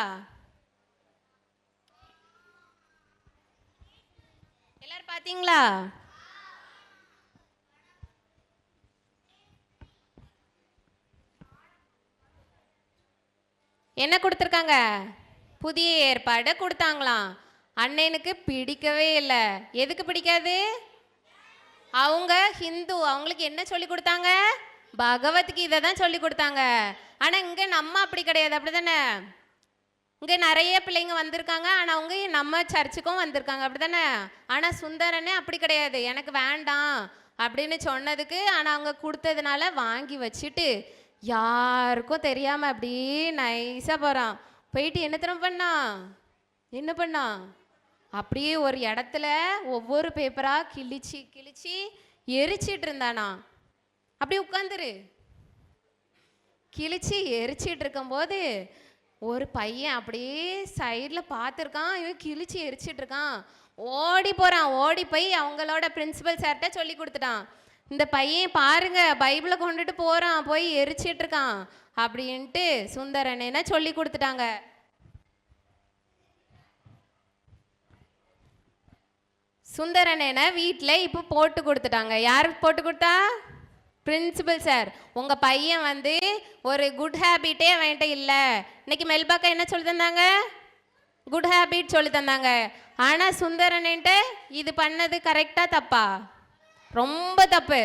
எல்லாரும் பார்த்தீங்களா? என்ன கொடுத்துருக்காங்க? புதிய ஏற்பாடு கொடுத்தாங்களாம். அண்ணனுக்கு பிடிக்கவே இல்லை. எதுக்கு பிடிக்காது? அவங்க ஹிந்து, அவங்களுக்கு என்ன சொல்லி கொடுத்தாங்க? பகவத்கீதை தான் சொல்லி கொடுத்தாங்க. ஆனால் இங்கே நம்ம அப்படி கிடையாது, அப்படி தானே? இங்கே நிறைய பிள்ளைங்க வந்திருக்காங்க, ஆனால் அவங்க நம்ம சர்ச்சுக்கும் வந்திருக்காங்க, அப்படி தானே? ஆனால் சுந்தரனே அப்படி கிடையாது. எனக்கு வேண்டாம் அப்படின்னு சொன்னதுக்கு ஆனால் அவங்க கொடுத்ததுனால வாங்கி வச்சுட்டு யாருக்கும் தெரியாமல் அப்படியே நைஸாக போகிறான். போயிட்டு என்ன பண்ணா அப்படியே ஒரு இடத்துல ஒவ்வொரு பேப்பராக கிழிச்சு கிழிச்சு எரிச்சிட்டு இருந்தானா. அப்படி உட்காந்துரு. கிழிச்சு எரிச்சிட்டு இருக்கும்போது ஒரு பையன் அப்படியே சைடில் பார்த்துருக்கான். இவன் கிழிச்சு எரிச்சிட்டு இருக்கான். ஓடி போகிறான். ஓடி போய் அவங்களோட பிரின்சிபல் சார்கிட்ட சொல்லி கொடுத்துட்டான். இந்த பையன் பாருங்க பைபிளை கொண்டுட்டு போகிறான், போய் எரிச்சிட்டு இருக்கான் அப்படின்ட்டு சுந்தரனேனா சொல்லி கொடுத்துட்டாங்க. சுந்தரனேனை வீட்டில் இப்போ போட்டு கொடுத்துட்டாங்க. யாருக்கு போட்டு கொடுத்தா? Principal sir. உங்கள் பையன் வந்து ஒரு குட் ஹேபிட்டே அவன்கிட்ட இல்லை. இன்னைக்கு மெல்பாக்கா என்ன சொல்லி தந்தாங்க? குட் ஹேபிட் சொல்லி தந்தாங்க. ஆனால் சுந்தரன்ட்டு இது பண்ணது கரெக்டாக தப்பா? ரொம்ப தப்பு.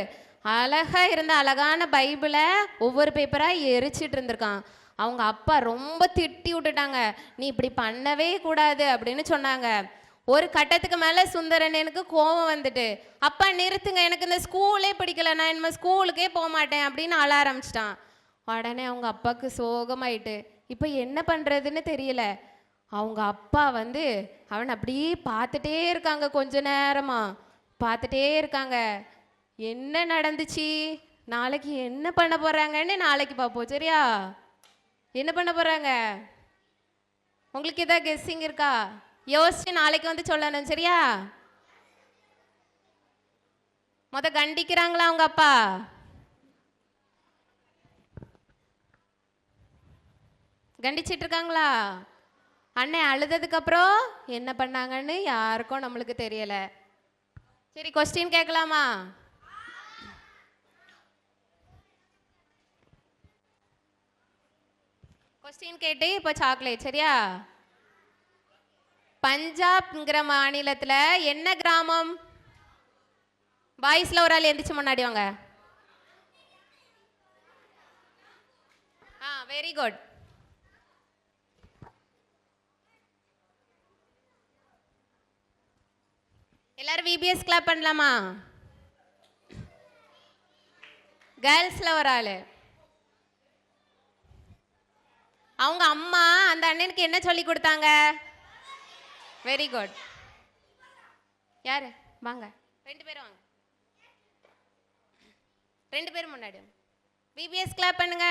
அழகாக இருந்த அழகான பைபிளை ஒவ்வொரு பேப்பராக எரிச்சிட்டு இருந்திருக்கான். அவங்க அப்பா ரொம்ப திட்டி விட்டுட்டாங்க. நீ இப்படி பண்ணவே கூடாது அப்படின்னு சொன்னாங்க. ஒரு கட்டத்துக்கு மேலே சுந்தரன் எனக்கு கோபம் வந்துட்டு, அப்பா நிறுத்துங்க, எனக்கு இந்த ஸ்கூலே பிடிக்கல, நான் இனிமேல் ஸ்கூலுக்கே போக மாட்டேன் அப்படின்னு அழ ஆரம்பிச்சிட்டான். உடனே அவங்க அப்பாவுக்கு சோகமாயிட்டு இப்போ என்ன பண்ணுறதுன்னு தெரியல. அவங்க அப்பா வந்து அவன் அப்படியே பார்த்துட்டே இருக்காங்க. கொஞ்ச நேரமாக பார்த்துட்டே இருக்காங்க. என்ன நடந்துச்சு, நாளைக்கு என்ன பண்ண போகிறாங்கன்னு நாளைக்கு பார்ப்போம், சரியா? என்ன பண்ண போகிறாங்க உங்களுக்கு ஏதாவது கெஸ்ஸிங் இருக்கா? யோசிச்சு நாளைக்கு வந்து சொல்லணும், சரியா? கண்டிக்கிறாங்களா அவங்க அப்பா? கண்டிச்சிட்டு இருக்காங்களா? அண்ணன் அழுததுக்கு அப்புறம் என்ன பண்ணாங்கன்னு யாருக்கும் நம்மளுக்கு தெரியல. சரி, கொஸ்டின் கேட்கலாமா? கொஸ்டின் கேட்டு இப்போ சாக்லேட், சரியா? பஞ்சாப்ங்கிற மாநிலத்தில் என்ன கிராமம்? பாய்ஸ்ல ஒரு ஆள் எந்திரிச்சு முன்னாடி வாங்க. Very good. எல்லாரும் விபிஎஸ் கிளாப் பண்ணலாமா? கேர்ள்ஸ்ல ஒரு ஆள். அவங்க அம்மா அந்த அண்ணனுக்கு என்ன சொல்லி கொடுத்தாங்க? Very good. யாரு வாங்க, 2 பேரும் வாங்க, 2 பேரும் முன்னாடி விபிஎஸ் கிளாப் பண்ணுங்க.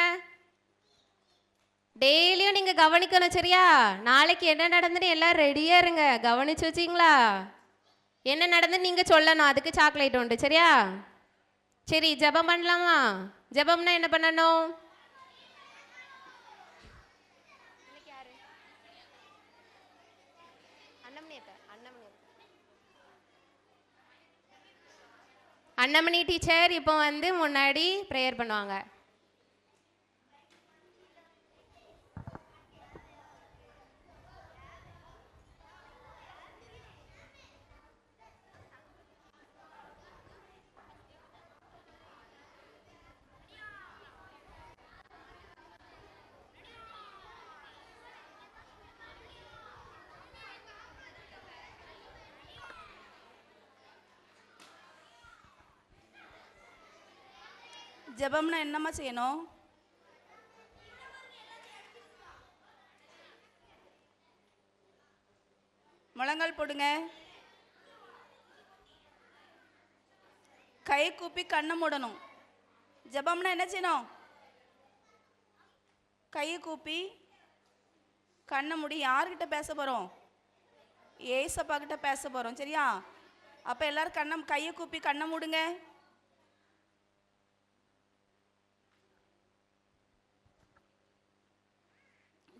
டெய்லியும் நீங்க கவனிக்கணும், சரியா? நாளைக்கு என்ன நடந்துன்னு எல்லாம் ரெடியா இருங்க. கவனிச்சு வச்சிங்களா? என்ன நடந்து நீங்க சொல்லணும். அதுக்கு சாக்லேட் உண்டு, சரியா? சரி ஜெபம் பண்ணலாமா? ஜெபம்னா என்ன பண்ணணும்? அன்னமணி டீச்சர் இப்போ வந்து முன்னாடி ப்ரேயர் பண்ணுவாங்க. ஜெபம்னா என்னம்மா செய்யணும்? முழங்கால் போடுங்க. கை கூப்பி கண்ணை மூடணும். ஜெபம்னா என்ன செய்யணும்? கையை கூப்பி கண்ணை மூடி யார்கிட்ட பேச போகிறோம்? ஏசப்பா கிட்ட பேச போகிறோம். சரியா? அப்போ எல்லாரும் கையை கூப்பி கண்ணை மூடுங்க.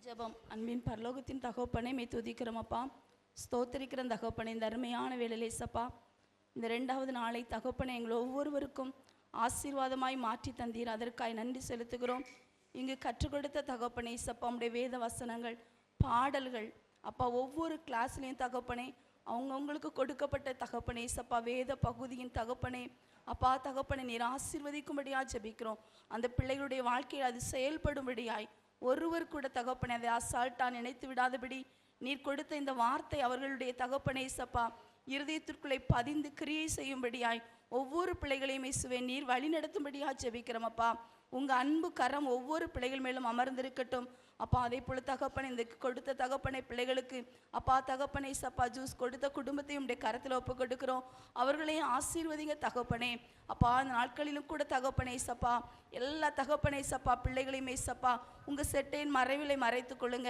ஜெபம். அன்பின் பரலோகத்தின் தகப்பனை மே துதிக்கிறோம் அப்பா, ஸ்தோத்திரிக்கிற தகப்பனை இந்த அருமையான வேளையிலே சப்பா இந்த 2வது நாளை தகப்பனை எங்கள் ஒவ்வொருவருக்கும் ஆசீர்வாதமாய் மாற்றி தந்தீர். அதற்காய் நன்றி செலுத்துகிறோம். இங்கு கற்றுக் கொடுத்த தகப்பனை சப்பா உடைய வேத வசனங்கள் பாடல்கள் அப்பா ஒவ்வொரு கிளாஸ்லேயும் தகப்பனே அவங்கவுங்களுக்கு கொடுக்கப்பட்ட தகப்பனே சப்பா வேத பகுதியின் தகப்பனே அப்பா தகப்பனை நீர் ஆசீர்வதிக்கும்படியாக ஜெபிக்கிறோம். அந்த பிள்ளைகளுடைய வாழ்க்கையில் அது செயல்படும்படியாய் ஒருவர் கூட தகப்பனை அதை அசால்ட்டா நினைத்து விடாதபடி நீர் கொடுத்த இந்த வார்த்தை அவர்களுடைய தகப்பனை சப்பா இருதயத்திற்குள்ளே பதிந்து கிரியை செய்யும்படியாய் ஒவ்வொரு பிள்ளைகளையும் இயேசுவே நீர் வழி நடத்தும்படியாக ஜெபிக்கிறோம் அப்பா. உங்கள் அன்பு கரம் ஒவ்வொரு பிள்ளைகள் மேலும் அமர்ந்திருக்கட்டும் அப்பா. அதே போல் தகப்பனை இந்த கொடுத்த தகப்பனை பிள்ளைகளுக்கு அப்பா தகப்பனை சப்பா ஜூஸ் கொடுத்த குடும்பத்தையும் உடைய கரத்தில் ஒப்பு கொடுக்கிறோம். அவர்களையும் ஆசீர்வதிங்க தகப்பனே அப்பா. அந்த நாட்களிலும் கூட தகப்பனை சப்பா எல்லா தகப்பனை சப்பா பிள்ளைகளையுமே சப்பா உங்கள் செட்டையின் மறைவிலை மறைத்து கொள்ளுங்க.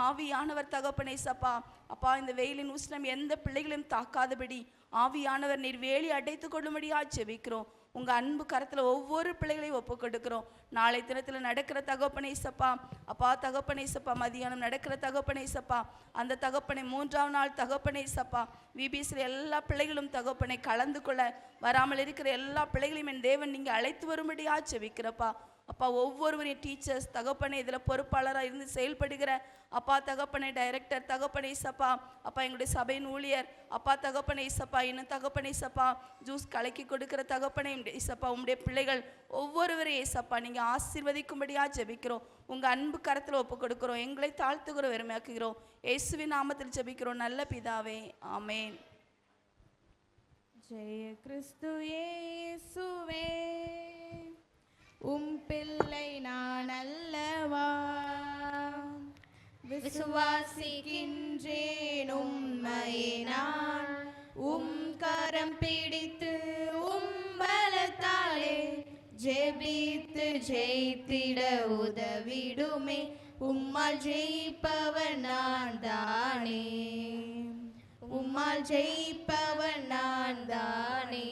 ஆவியானவர் தகப்பனை சப்பா அப்பா இந்த வெயிலின் உஷ்ணம் எந்த பிள்ளைகளையும் தாக்காதபடி ஆவியானவர் நீர் வேலி அடைத்து கொள்ளும்படியாக ஜெபிக்கிறோம். உங்கள் அன்பு கரத்தில் ஒவ்வொரு பிள்ளைகளையும் ஒப்பு கொடுக்கிறோம். நாளை தினத்தில் நடக்கிற தகப்பனை சப்பா அப்பா தகப்பனை சப்பா மதியானம் நடக்கிற தகப்பனை சப்பா அந்த தகப்பனை 3ஆம் நாள் தகப்பனை சப்பா விபிசியில் எல்லா பிள்ளைகளும் தகப்பனை கலந்து கொள்ள வராமல் இருக்கிற எல்லா பிள்ளைகளையும் என் தேவன் நீங்கள் அழைத்து வரும்படியாக ஜெபிக்கிறப்பா அப்பா. ஒவ்வொருவரையும் டீச்சர்ஸ் தகப்பனை இதில் பொறுப்பாளராக இருந்து செயல்படுகிற அப்பா தகப்பனை டைரக்டர் தகப்பனை சப்பா அப்பா எங்களுடைய சபையின் ஊழியர் அப்பா தகப்பனை சப்பா இன்னும் தகப்பனை சப்பா ஜூஸ் கலக்கி கொடுக்கிற தகப்பனை சப்பா உங்களுடைய பிள்ளைகள் ஒவ்வொருவரையும் சப்பா நீங்கள் ஆசீர்வதிக்கும்படியாக ஜெபிக்கிறோம். உங்கள் அன்பு கரத்தில் ஒப்பு கொடுக்கிறோம். எங்களை தாழ்த்துகிறோம், வெறுமையாக்குகிறோம். இயேசுவின் நாமத்தில் ஜெபிக்கிறோம் நல்ல பிதாவே, ஆமேன். ஜெய கிறிஸ்து இயேசுவே பிள்ளை நான் அல்லவா, விசுவாசிக்கின்றேன் உம்மையே நான், கரம் பிடித்து பலத்தாலே ஜெபித்து ஜெயித்திட உதவிடுமே, உம்மால் ஜெயிப்பவன் நான் தானே, உம்மால் ஜெயிப்பவன் நான் தானே.